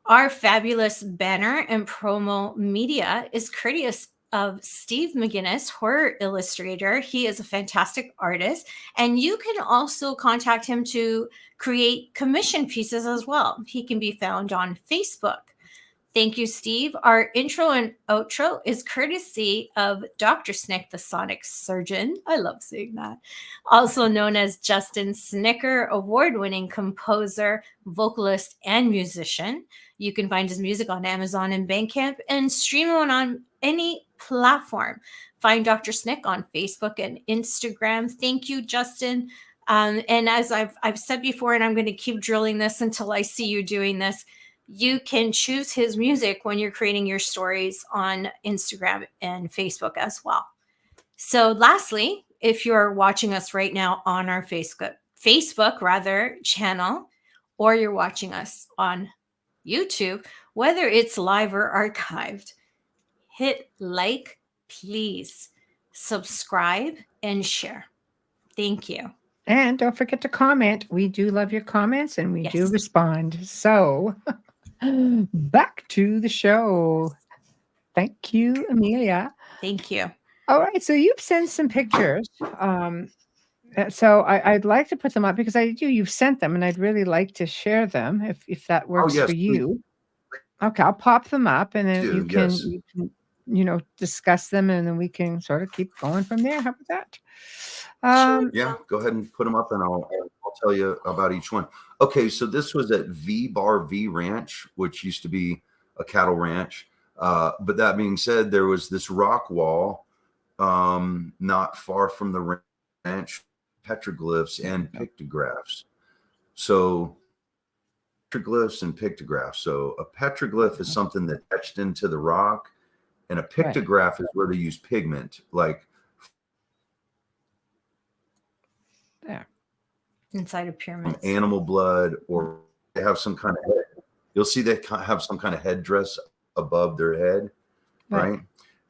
Our fabulous banner and promo media is courteous of Steve McGinnis, horror illustrator. He is a fantastic artist, and you can also contact him to create commission pieces as well. He can be found on Facebook. Thank you, Steve. Our intro and outro is courtesy of Dr. Snick, the sonic surgeon. I love saying that. Also known as Justin Snicker, award-winning composer, vocalist, and musician. You can find his music on Amazon and Bandcamp and stream it on any platform. Find Dr. Snick on Facebook and Instagram. Thank you, Justin. And as I've said before, and I'm going to keep drilling this until I see you doing this, you can choose his music when you're creating your stories on Instagram and Facebook as well. So lastly, if you're watching us right now on our Facebook channel, or you're watching us on YouTube, whether it's live or archived, hit like, please, subscribe, and share. Thank you. And don't forget to comment. We do love your comments, and we do respond. So back to the show. Thank you, Amelia. Thank you. All right. So you've sent some pictures. So I'd like to put them up because you've sent them, and I'd really like to share them if that works for you. Please. Okay. I'll pop them up, and then you can discuss them, and then we can sort of keep going from there. How about that? Yeah, go ahead and put them up, and I'll tell you about each one. Okay, so this was at V-Bar V Ranch, which used to be a cattle ranch. But that being said, there was this rock wall not far from the ranch, petroglyphs and pictographs. So petroglyphs and pictographs. So a petroglyph is something that etched into the rock, and a pictograph is where they use pigment, like there inside of pyramids, animal blood, or they have some kind of head. You'll see they have some kind of headdress above their head, right?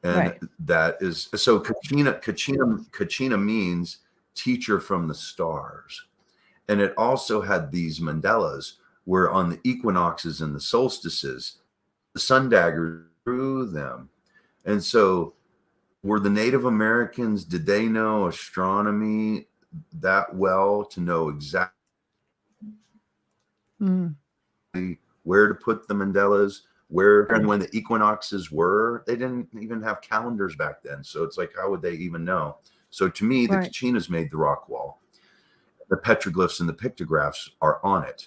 And that is so. Kachina means teacher from the stars, and it also had these mandalas where on the equinoxes and the solstices, the sun dagger through them. And so, were the Native Americans? Did they know astronomy that well to know exactly where to put the mandalas, where and when the equinoxes were? They didn't even have calendars back then, so it's like, how would they even know? So to me, the Kachinas made the rock wall. The petroglyphs and the pictographs are on it,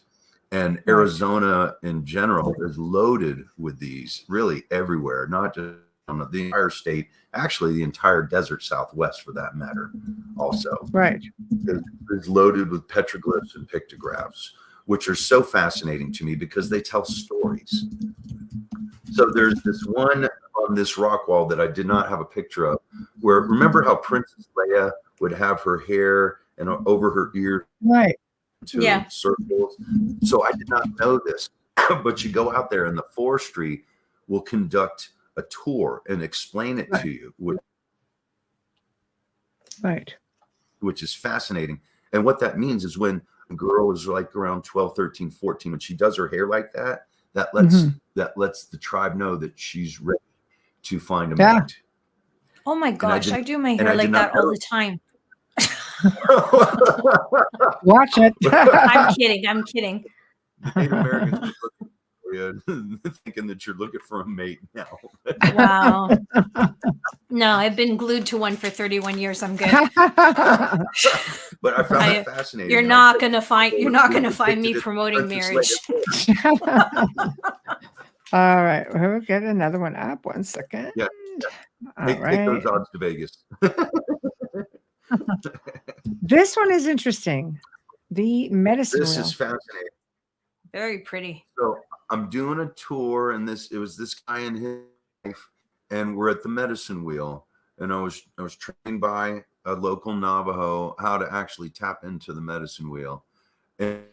and Arizona in general is loaded with these, really everywhere, not just on the entire state, actually the entire desert Southwest for that matter, also is loaded with petroglyphs and pictographs, which are so fascinating to me because they tell stories. So there's this one on this rock wall that I did not have a picture of, where, remember how Princess Leia would have her hair and over her ears to circles? So I did not know this, but you go out there and the forestry will conduct a tour and explain it to you, which is fascinating. And what that means is when a girl is like around 12, 13, 14, when she does her hair like that, that lets the tribe know that she's ready to find a mate. Oh my gosh, I do my hair like that all the time. Watch it. I'm kidding. Native Americans are looking for you, thinking that you're looking for a mate now. Wow. No, I've been glued to one for 31 years. I'm good. But I found it fascinating. You're not gonna find me promoting marriage. All right, we'll get another one up. 1 second. Yeah. Take those odds to Vegas. This one is interesting. The medicine wheel. This is fascinating. Very pretty. So I'm doing a tour, and it was this guy and his wife, and we're at the medicine wheel, and I was trained by a local Navajo how to actually tap into the medicine wheel and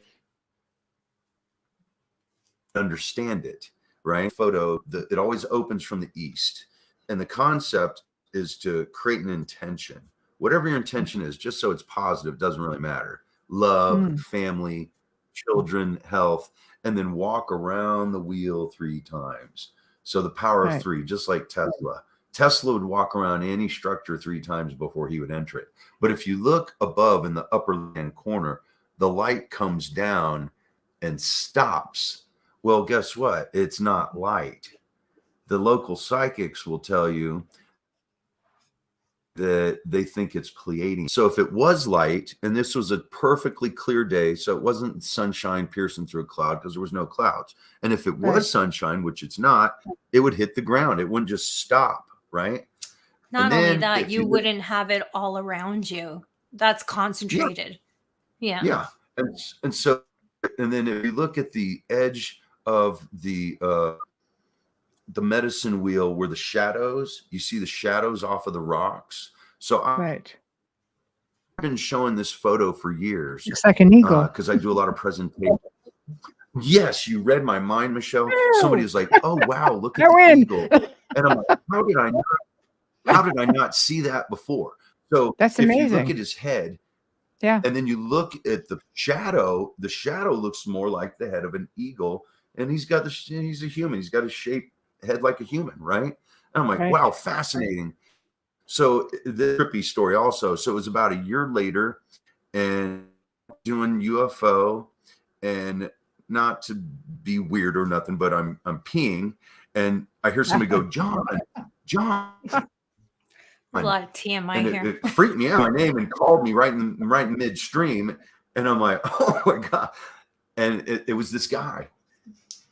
understand it. Right? Photo. It always opens from the east, and the concept is to create an intention. Whatever your intention is, just so it's positive, doesn't really matter. Love, family, children, health, and then walk around the wheel 3 times. So the power of 3, just like Tesla. Tesla would walk around any structure 3 times before he would enter it. But if you look above in the upper left-hand corner, the light comes down and stops. Well, guess what? It's not light. The local psychics will tell you that they think it's Pleiadian. So if it was light, and this was a perfectly clear day, so it wasn't sunshine piercing through a cloud because there was no clouds. And if it was sunshine, which it's not, it would hit the ground. It wouldn't just stop, right? Not only that, you wouldn't have it all around you. That's concentrated. Yeah. And so, and then if you look at the edge of the medicine wheel where the shadows, you see the shadows off of the rocks. So I've been showing this photo for years. Looks like an eagle. Because I do a lot of presentations. Yes, you read my mind, Michelle. Somebody was like, "Oh wow, look at the eagle," and I'm like, "How did I not see that before?" So that's if amazing. you look at his head, and then you look at the shadow looks more like the head of an eagle, and he's a human. He's got a shape head like a human, right? And I'm like, wow, fascinating. So the trippy story also. So it was about a year later, and doing UFO, and not to be weird or nothing, but I'm peeing, and I hear somebody go, John. A lot of TMI and here. It freaked me out. My name and called me right in midstream, and I'm like, oh my god! And it was this guy.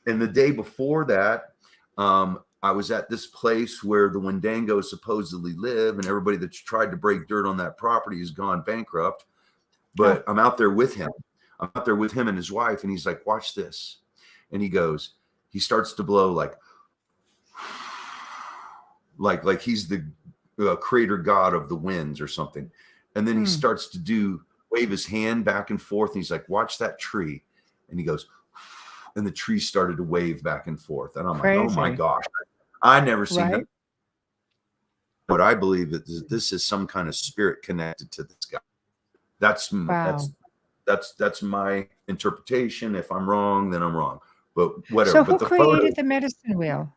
And the day before that, I was at this place where the Wendangos supposedly live, and everybody that's tried to break dirt on that property has gone bankrupt. But I'm out there with him. I'm out there with him and his wife, and he's like, watch this. And he starts to blow like he's the creator god of the winds or something. And then he starts to wave his hand back and forth. And he's like, watch that tree. And he goes, and the tree started to wave back and forth. And I'm like, oh my gosh, I never seen that. But I believe that this is some kind of spirit connected to this guy. That's my interpretation. If I'm wrong, then I'm wrong. But whatever. So who created the medicine wheel?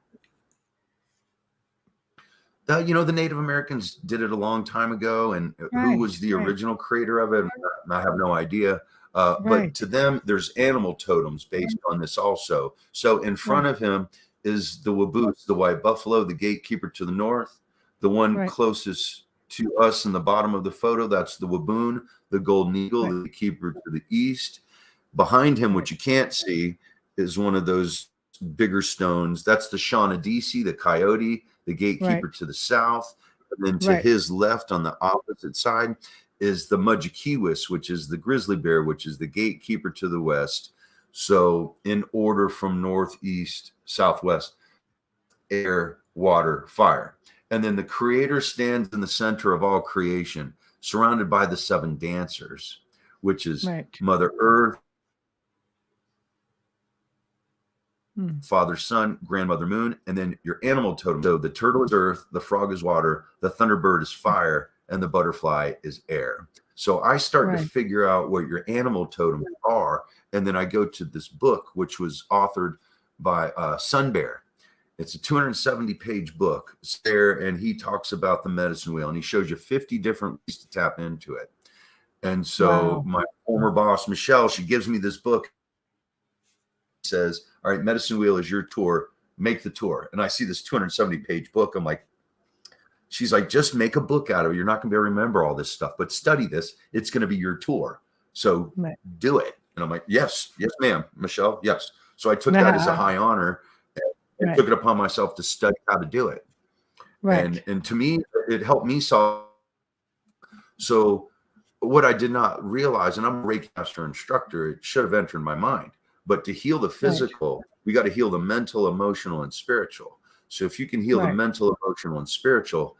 The Native Americans did it a long time ago, and who was the original creator of it? I have no idea. But to them, there's animal totems based on this also. So in front of him is the Waboose, the white buffalo, the gatekeeper to the north. The one closest to us in the bottom of the photo, that's the Waboon, the golden eagle, the keeper to the east. Behind him, what you can't see, is one of those bigger stones. That's the Shawnee, the coyote, the gatekeeper to the south. And then to his left on the opposite side is the Mudjekiwis, which is the grizzly bear, which is the gatekeeper to the west. So in order from northeast, southwest, air, water, fire. And then the creator stands in the center of all creation, surrounded by the 7 dancers, which is Mother Earth, Father Sun, Grandmother Moon, and then your animal totem. So the turtle is earth, the frog is water, the thunderbird is fire, and the butterfly is air. So I start to figure out what your animal totems are, and then I go to this book, which was authored by Sun Bear. It's a 270-page book. It's there, and he talks about the medicine wheel, and he shows you 50 different ways to tap into it. And so my former boss, Michelle, she gives me this book. Says, all right, medicine wheel is your tour, make the tour. And I see this 270-page book. I'm like, she's like, just make a book out of it. You're not going to be able to remember all this stuff, but study this. It's going to be your tour. So do it. And I'm like, yes, ma'am, Michelle. Yes. So I took that as a high honor and took it upon myself to study how to do it. And to me, it helped me solve. So what I did not realize, and I'm a Reiki Master instructor, it should have entered my mind. But to heal the physical, we got to heal the mental, emotional, and spiritual. So if you can heal the mental, emotional, and spiritual,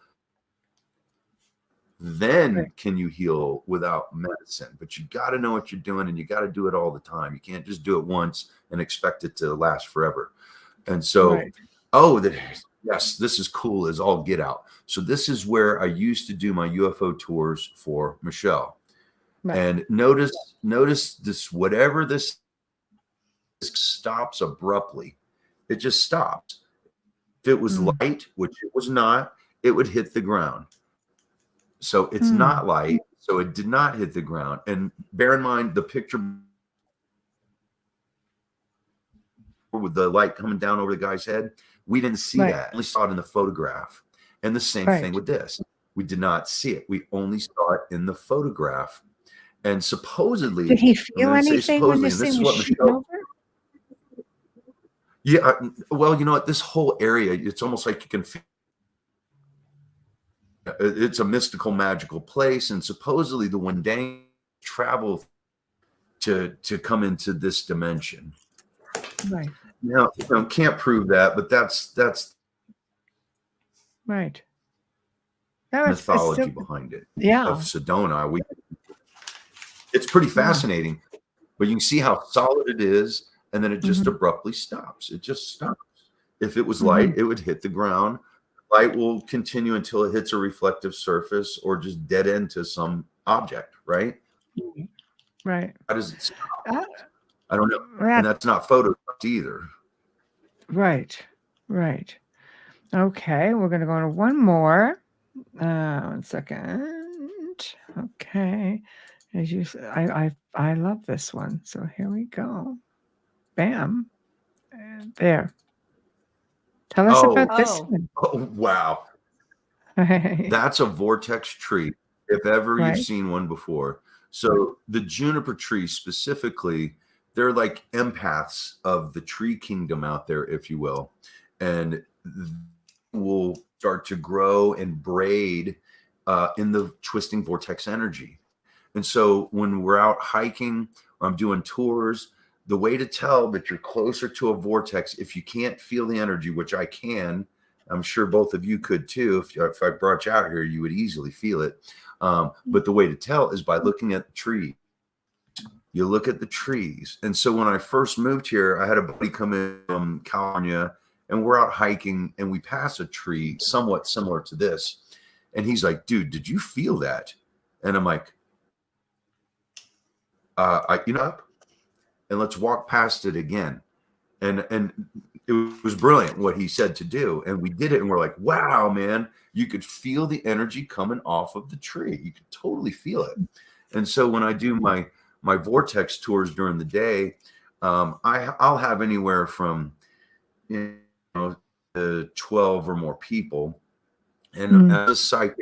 then can you heal without medicine. But you got to know what you're doing, and you got to do it all the time. You can't just do it once and expect it to last forever. And so, yes, this is cool as all get out. So this is where I used to do my UFO tours for Michelle. And notice this, whatever this stops abruptly. It just stops. If it was light, which it was not, it would hit the ground. So it's not light. So it did not hit the ground. And bear in mind, the picture with the light coming down over the guy's head, we didn't see that. We only saw it in the photograph. And the same thing with this. We did not see it. We only saw it in the photograph. And supposedly, did he feel anything when this thing was shooting over? Yeah, well, you know what? This whole area, it's almost like you can feel. It's a mystical, magical place, and supposedly the Wendang travel to come into this dimension. Right. Now, can't prove that, but that's right. Mythology behind it. Yeah. Of Sedona, it's pretty fascinating, but you can see how solid it is, and then it just abruptly stops. It just stops. If it was light, it would hit the ground. Light will continue until it hits a reflective surface or just dead end to some object, right? Right. How does it stop? I don't know. And that's not photographed either. Right. Right. Okay. We're going to go on to one more. 1 second. Okay. As you said, I love this one. So here we go. Bam. And there. Tell us about this one. Oh, wow. That's a vortex tree, if ever you've seen one before. So the juniper tree specifically, they're like empaths of the tree kingdom out there, if you will. And will start to grow and braid in the twisting vortex energy. And so when we're out hiking or I'm doing tours, the way to tell that you're closer to a vortex, if you can't feel the energy, which I can, I'm sure both of you could too. If I brought you out here, you would easily feel it. But the way to tell is by looking at the tree. You look at the trees. And so when I first moved here, I had a buddy come in from California, and we're out hiking, and we pass a tree somewhat similar to this. And he's like, dude, did you feel that? And I'm like, and let's walk past it again. And it was brilliant what he said to do. And we did it, and we're like, wow, man, you could feel the energy coming off of the tree. You could totally feel it. And so when I do my vortex tours during the day, I'll have anywhere from 12 or more people. And as a psychic,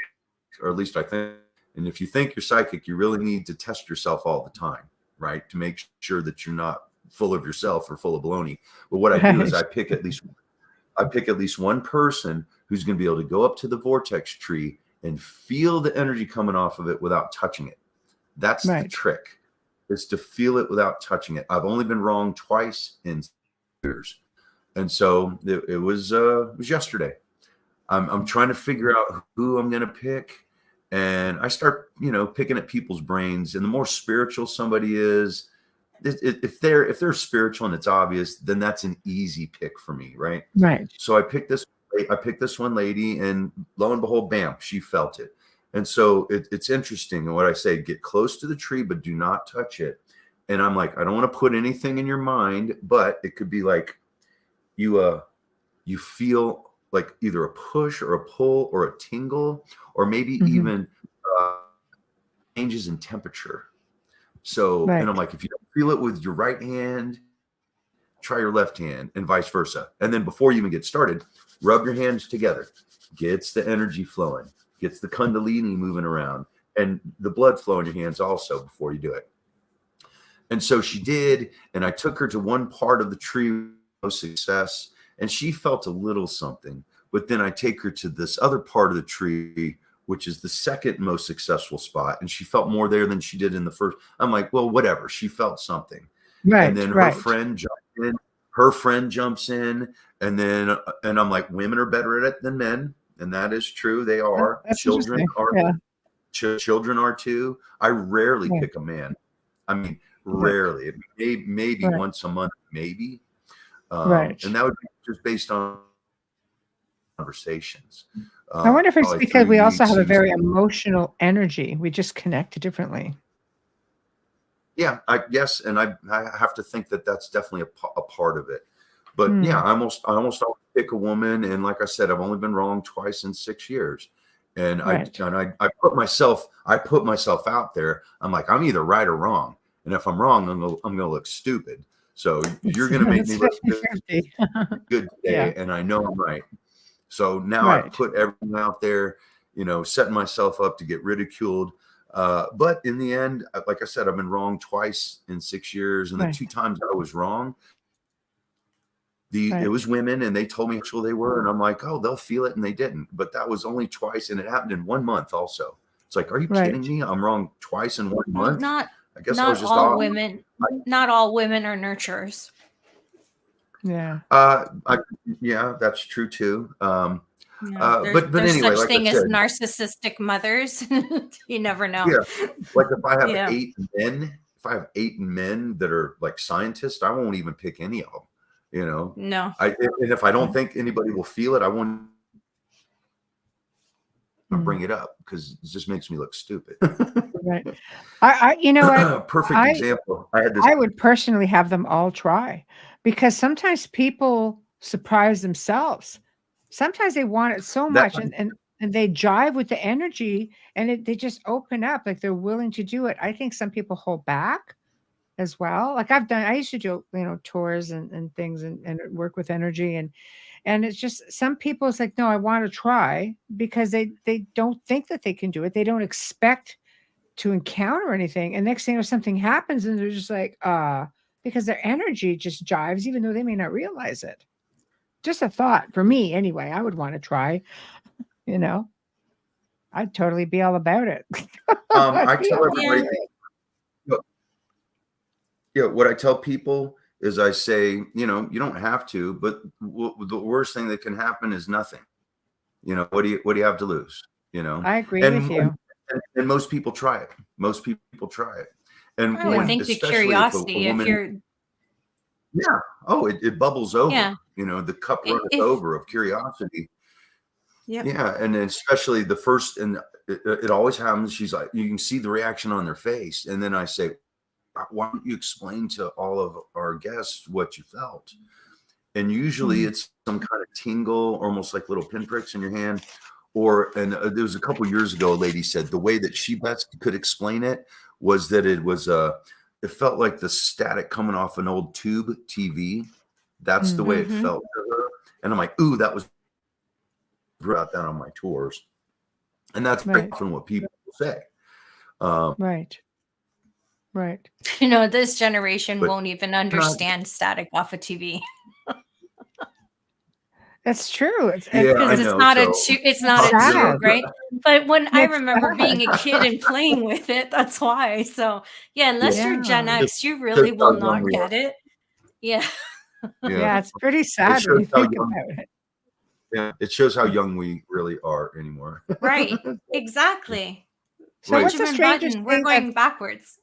or at least I think, and if you think you're psychic, you really need to test yourself all the time, right? To make sure that you're not full of yourself or full of baloney. But what I do is I pick at least one person who's going to be able to go up to the vortex tree and feel the energy coming off of it without touching it. That's the trick, is to feel it without touching it. I've only been wrong twice in years. And so it was yesterday. I'm trying to figure out who I'm going to pick. And I start, picking at people's brains. And the more spiritual somebody is, if they're spiritual and it's obvious, then that's an easy pick for me, right? Right. So I picked this one lady, and lo and behold, bam, she felt it. And so it's interesting. And what I say, get close to the tree, but do not touch it. And I'm like, I don't want to put anything in your mind, but it could be like you feel like either a push or a pull or a tingle, or maybe even changes in temperature. So, and I'm like, if you don't feel it with your right hand, try your left hand, and vice versa. And then before you even get started, rub your hands together. Gets the energy flowing, gets the kundalini moving around, and the blood flow in your hands also before you do it. And so she did, and I took her to one part of the tree with no success, and she felt a little something. But then I take her to this other part of the tree, which is the second most successful spot, and she felt more there than she did in the first. I'm like, well, whatever. She felt something. Right. And then her friend jumped in. Her friend jumps in, and I'm like, women are better at it than men, and that is true. They are. Children are. Children are too. I rarely pick a man. I mean, rarely. Maybe once a month, maybe. And that would be just based on conversations. I wonder if it's because we also have a very emotional energy. We just connect differently. Yeah, and I have to think that that's definitely a part of it. But yeah, I almost always pick a woman, and like I said, I've only been wrong twice in 6 years. And Right. I put myself out there. I'm like, I'm either right or wrong. And if I'm wrong, I'm gonna look stupid. So you're gonna make me look 50-50. good Yeah. today, and I know I'm right. So now Right. I've put everything out there, setting myself up to get ridiculed. But in the end, like I said, I've been wrong twice in 6 years, and the Right. 2 times I was wrong, Right. it was women, and they told me how they were, and I'm like, oh, they'll feel it, and they didn't. But that was only twice, and it happened in 1 month. Also, it's like, are you Right. kidding me? I'm wrong twice in 1 Well, month. I guess I not was just all off. women. Not all women are nurturers. Yeah. Yeah, that's true too. There's But anyway, such like thing I as said, narcissistic mothers. You never know. yeah, like if I have Yeah. 8 men that are like scientists, I won't even pick any of them. No. And if I don't think anybody will feel it, I won't bring it up because it just makes me look stupid. Right. You know what? Perfect example. I would personally have them all try, because sometimes people surprise themselves. Sometimes they want it so much, and they jive with the energy, and they just open up, like they're willing to do it. I think some people hold back as well. Like I used to do, tours and things and work with energy, and it's just some people, it's like, no, I want to try, because they don't think that they can do it. They don't expect to encounter anything. And next thing, something happens, and they're just like, because their energy just jives, even though they may not realize it. Just a thought for me anyway. I would want to try, I'd totally be all about it. I tell everybody, what I tell people is I say, you don't have to, but the worst thing that can happen is nothing. What do you have to lose? I agree with you. And most people try it. And I think the curiosity, if you're, it bubbles over. Yeah. The cup runneth over of curiosity. Yeah, and then especially the first, and it always happens. She's like, you can see the reaction on their face, and then I say, why don't you explain to all of our guests what you felt? And usually it's some kind of tingle, almost like little pinpricks in your hand. And there was a couple years ago, a lady said the way that she best could explain it was that it felt like the static coming off an old tube TV. That's the way it felt to her. And I'm like, ooh, that was about that on my tours. And that's very often what people say. Right. This generation won't even understand static off a TV. That's true. It's not a tube, right? But when I remember being a kid and playing with it, that's why. So unless you're Gen X, you really will not get it. Yeah. Yeah, it's pretty sad when you think about it. Yeah, it shows how young we really are anymore. Right. Exactly. So what's the strangest thing? We're going backwards.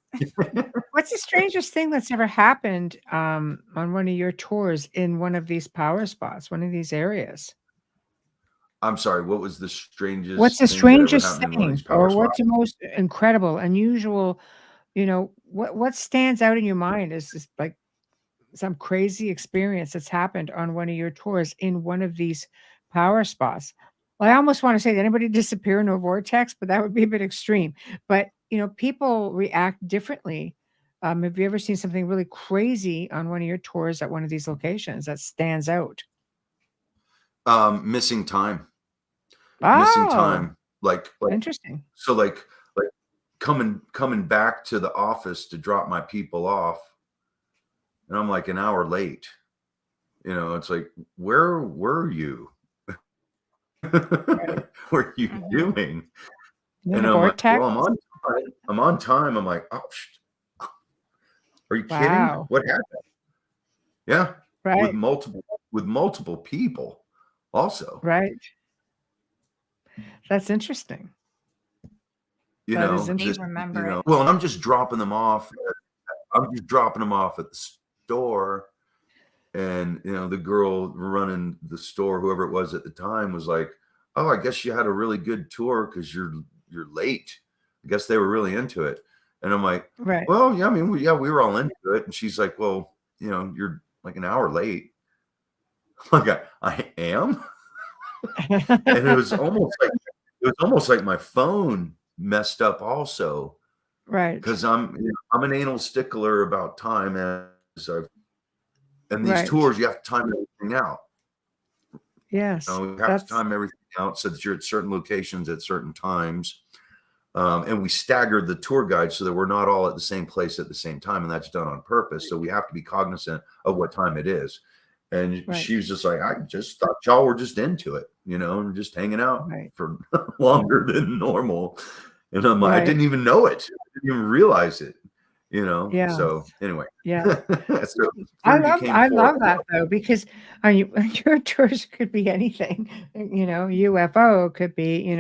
What's the strangest thing that's ever happened on one of your tours in one of these power spots, one of these areas? I'm sorry, what was the strangest? What's the strangest thing, or what's the most incredible, unusual? What stands out in your mind is just like some crazy experience that's happened on one of your tours in one of these power spots. Well, I almost want to say, did anybody disappear in a vortex? But that would be a bit extreme. But people react differently. Have you ever seen something really crazy on one of your tours at one of these locations that stands out? Missing time. Oh, missing time. Like interesting. So like coming back to the office to drop my people off, and I'm like an hour late. It's like, where were you? What are you doing? And I'm like, well, I'm on time. I'm like, oh, are you kidding? What happened? Yeah. Right. With multiple people also. Right. That's interesting. Remember. Well, and I'm just dropping them off. at the store. And, the girl running the store, whoever it was at the time, was like, oh, I guess you had a really good tour because you're late. I guess they were really into it. And I'm like, right. Well, yeah, I mean, we were all into it. And she's like, well, you're like an hour late. Like I am. And it was almost like my phone messed up also. Right. Because I'm an anal stickler about time, and these Right. tours, you have to time everything out. Yes. You have to time everything out so that you're at certain locations at certain times. And we staggered the tour guides so that we're not all at the same place at the same time. And that's done on purpose. So we have to be cognizant of what time it is. And she was just like, I just thought y'all were just into it, and just hanging out for longer than normal. And I'm like, I didn't even know it. I didn't even realize it, Yeah. So anyway. Yeah. So I love that though, because your tours could be anything, UFO could be,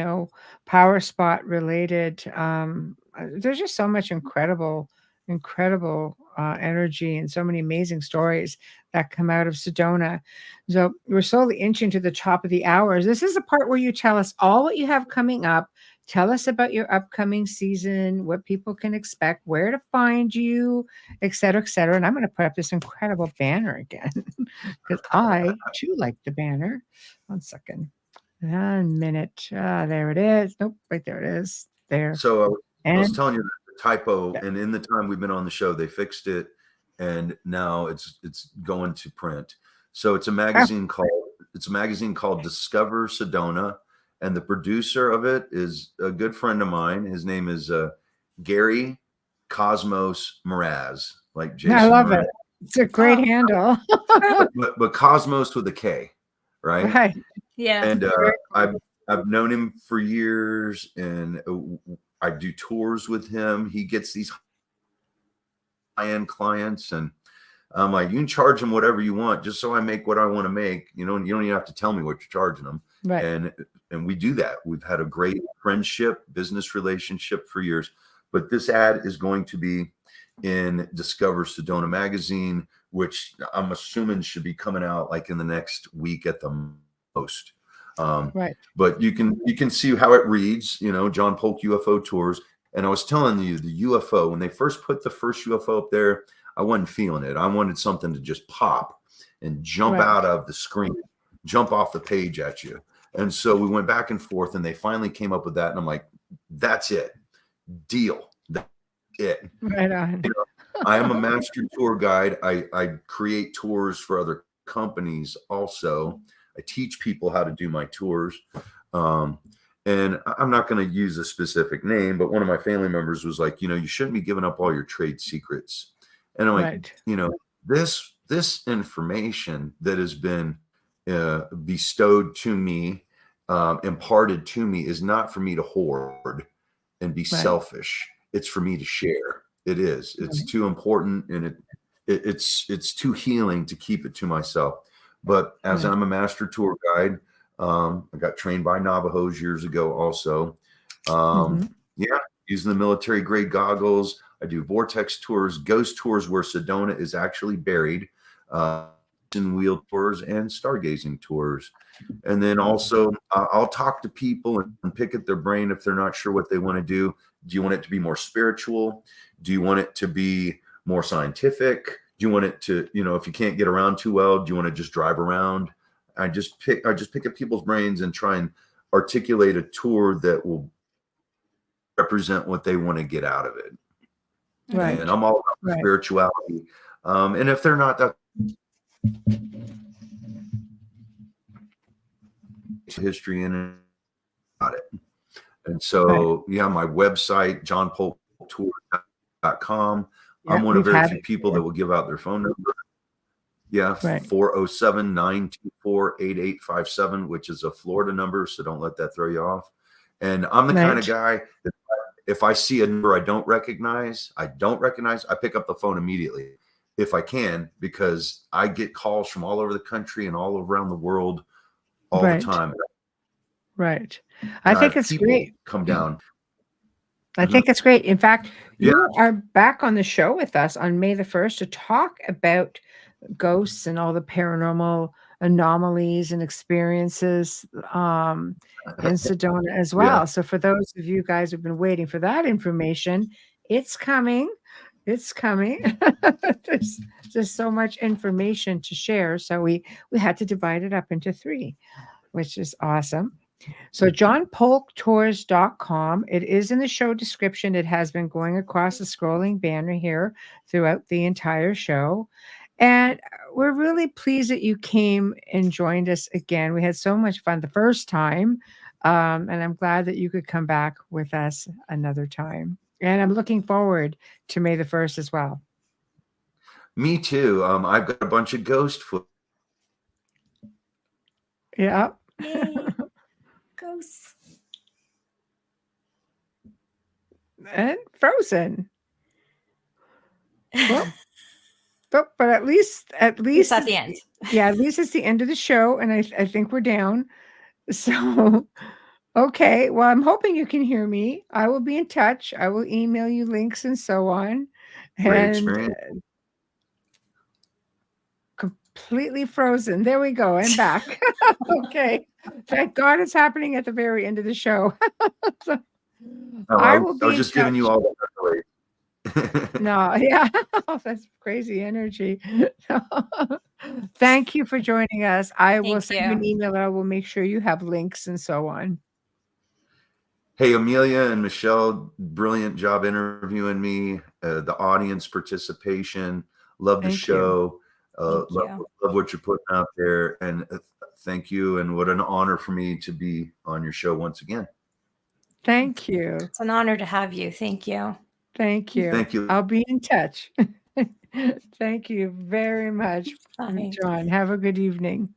power spot related. There's just so much incredible energy and so many amazing stories that come out of Sedona. So we're slowly inching to the top of the hours. This is the part where you tell us all what you have coming up. Tell us about your upcoming season, what people can expect, where to find you, et cetera, et cetera. And I'm going to put up this incredible banner again because I too like the banner. 1 second. 1 minute. There it is. Nope, right there it is. There. So I was telling you the typo, and in the time we've been on the show, they fixed it, and now it's going to print. So it's a magazine called Discover Sedona. And the producer of it is a good friend of mine. His name is Gary Cosmos Mraz, like Jason. I love Mraz. it. It's a great handle. but Cosmos with a K, right? Right. Yeah. And I've known him for years, and I do tours with him. He gets these high-end clients, and I'm like, you can charge him whatever you want, just so I make what I want to make. You don't even have to tell me what you're charging them. Right. And we do that. We've had a great friendship, business relationship for years. But this ad is going to be in Discover Sedona magazine, which I'm assuming should be coming out like in the next week at the most. Right. But you can see how it reads, John Polk UFO Tours. And I was telling you, the UFO, when they first put the first UFO up there, I wasn't feeling it. I wanted something to just pop and jump out of the screen, jump off the page at you. And so we went back and forth, and they finally came up with that. And I'm like, that's it. Deal. That's it. Right on. I am a master tour guide. I create tours for other companies also. I teach people how to do my tours. And I'm not going to use a specific name, but one of my family members was like, you shouldn't be giving up all your trade secrets. And I'm like, this information that has been bestowed to me, imparted to me, is not for me to hoard and be selfish. It's for me to share. It is. It's too important, and it's too healing to keep it to myself. But as I'm a master tour guide, I got trained by Navajos years ago also. Using the military grade goggles. I do vortex tours, ghost tours where Sedona is actually buried, and wheel tours and stargazing tours. And then also I'll talk to people and pick at their brain if they're not sure what they want to do. Do you want it to be more spiritual? Do you want it to be more scientific? Do you want it to, if you can't get around too well, do you want to just drive around? I just pick at people's brains and try and articulate a tour that will represent what they want to get out of it. Right. And I'm all about spirituality. And if they're not, that history in it, about it. And so, my website, johnpolktour.com. I'm one of very few people that will give out their phone number. 407-924-8857, which is a Florida number, so don't let that throw you off. And I'm the kind of guy that if I see a number I don't recognize, I pick up the phone immediately if I can, because I get calls from all over the country and all around the world all the time. Right. I think it's great. Come down. I think it's great. In fact, you are back on the show with us on May the 1st to talk about ghosts and all the paranormal anomalies and experiences in Sedona as well. So for those of you guys who've been waiting for that information, it's coming. It's coming. There's just so much information to share. So we had to divide it up into 3, which is awesome. So johnpolktours.com. It is in the show description. It has been going across the scrolling banner here throughout the entire show. And we're really pleased that you came and joined us again. We had so much fun the first time. And I'm glad that you could come back with us another time. And I'm looking forward to May the 1st as well. Me too. I've got a bunch of ghost foot. Yeah. Yay. Ghosts. And frozen. Well, but at least It's at the end. Yeah, at least it's the end of the show, and I think we're down. So, okay. Well, I'm hoping you can hear me. I will be in touch. I will email you links and so on. Great And experience. completely frozen. There we go. I'm back. Okay. Thank God it's happening at the very end of the show. So, I will be was in just giving you touch. all the accolades. No, yeah. That's crazy energy. Thank you for joining us. I will Thank send you an you. email. I will make sure you have links and so on. Hey, Amelia and Michelle, brilliant job interviewing me. The audience participation, love the Thank you. show. Thank Love you. what you're putting out there. And thank you. And what an honor for me to be on your show once again. Thank you. It's an honor to have you. Thank you. Thank you. Thank you. I'll be in touch. Thank you very much, Bye. John. Have a good evening.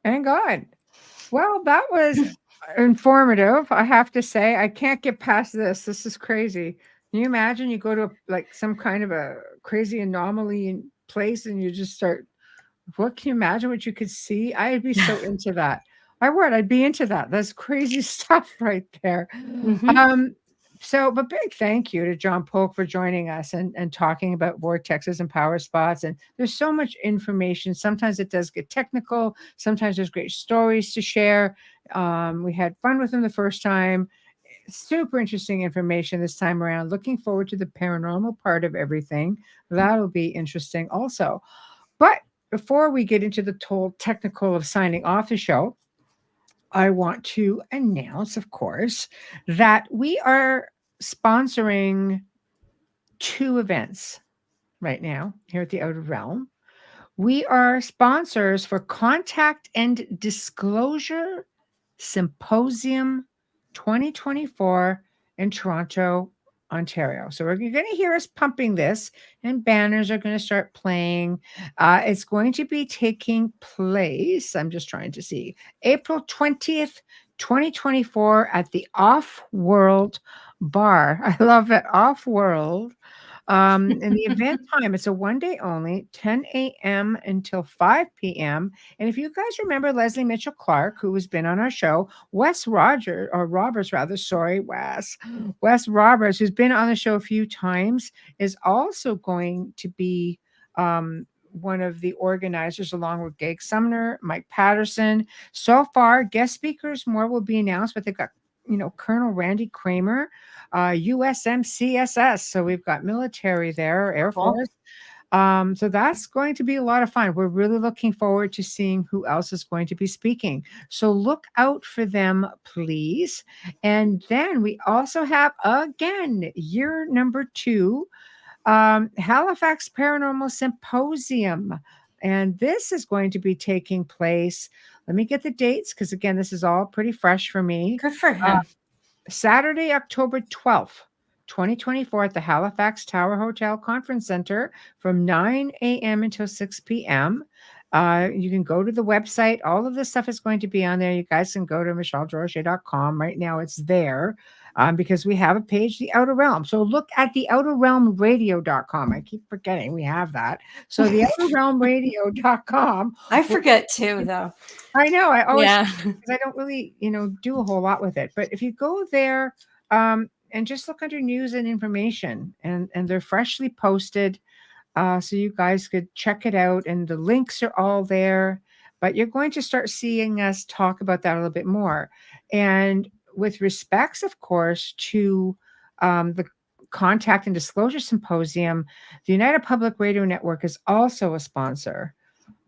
And God. Well, that was informative. I have to say, I can't get past this. This is crazy. Can you imagine you go to like some kind of a crazy anomaly place and you just start, what can you imagine what you could see? I'd be so into that. I would. I'd be into that. That's crazy stuff right there. Mhm. But big thank you to John Polk for joining us and talking about vortexes and power spots. And there's so much information. Sometimes it does get technical. Sometimes there's great stories to share. We had fun with him the first time. Super interesting information this time around. Looking forward to the paranormal part of everything. That'll be interesting also. But before we get into the whole technical of signing off the show, I want to announce, of course, that we are sponsoring 2 events right now here at the Outer Realm. We are sponsors for Contact and Disclosure Symposium 2024 in Toronto, Ontario. So you're going to hear us pumping this, and banners are going to start playing. It's going to be taking place, I'm just trying to see, April 20th, 2024 at the Off-World Bar. I love it, Off-World. And the event time, it's a 1 day only, 10 a.m. until 5 p.m. And if you guys remember Leslie Mitchell Clark, who has been on our show, Wes Roberts, who's been on the show a few times, is also going to be one of the organizers, along with Gag Sumner, Mike Patterson. So far, guest speakers, more will be announced, but they've got Colonel Randy Kramer, USMCSS. So we've got military there, Air Force. So that's going to be a lot of fun. We're really looking forward to seeing who else is going to be speaking. So look out for them, please. And then we also have, again, year number 2, Halifax Paranormal Symposium. And this is going to be taking place. Let me get the dates, because again, this is all pretty fresh for me. Good for him. Saturday, October 12th, 2024 at the Halifax Tower Hotel Conference Center from 9 a.m. until 6 p.m. You can go to the website. All of this stuff is going to be on there. You guys can go to michelledesrochers.com. Right now it's there because we have a page, The Outer Realm. So look at theouterrealmradio.com. I keep forgetting we have that. So theouterrealmradio.com. I forget too, though. I know. I always, Yeah. because I don't really, do a whole lot with it. But if you go there and just look under news and information, and they're freshly posted, so you guys could check it out, and the links are all there. But you're going to start seeing us talk about that a little bit more. And with respects, of course, to the Contact and Disclosure Symposium, the United Public Radio Network is also a sponsor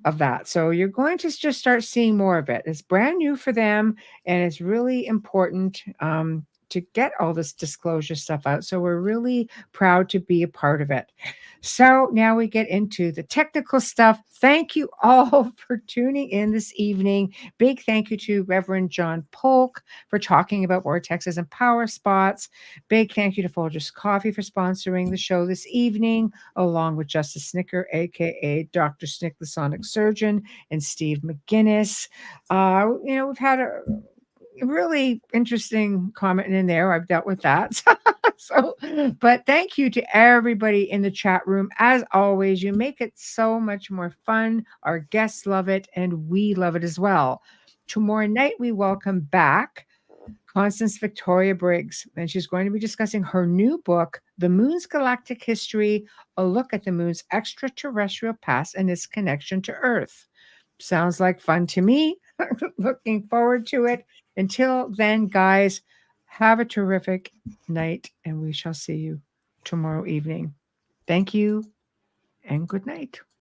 of that. So you're going to just start seeing more of it. It's brand new for them, and it's really important to get all this disclosure stuff out. So we're really proud to be a part of it. So now we get into the technical stuff. Thank you all for tuning in this evening. Big thank you to Reverend John Polk for talking about Vortexes and Power Spots. Big thank you to Folgers Coffee for sponsoring the show this evening, along with Justice Snicker, aka Dr. Snick, the Sonic Surgeon, and Steve McGinnis. We've had a really interesting comment in there. I've dealt with that. But thank you to everybody in the chat room. As always, you make it so much more fun. Our guests love it, and we love it as well. Tomorrow night, we welcome back Constance Victoria Briggs, and she's going to be discussing her new book, The Moon's Galactic History, a look at the moon's extraterrestrial past and its connection to Earth. Sounds like fun to me. Looking forward to it. Until then, guys, have a terrific night, and we shall see you tomorrow evening. Thank you, and good night.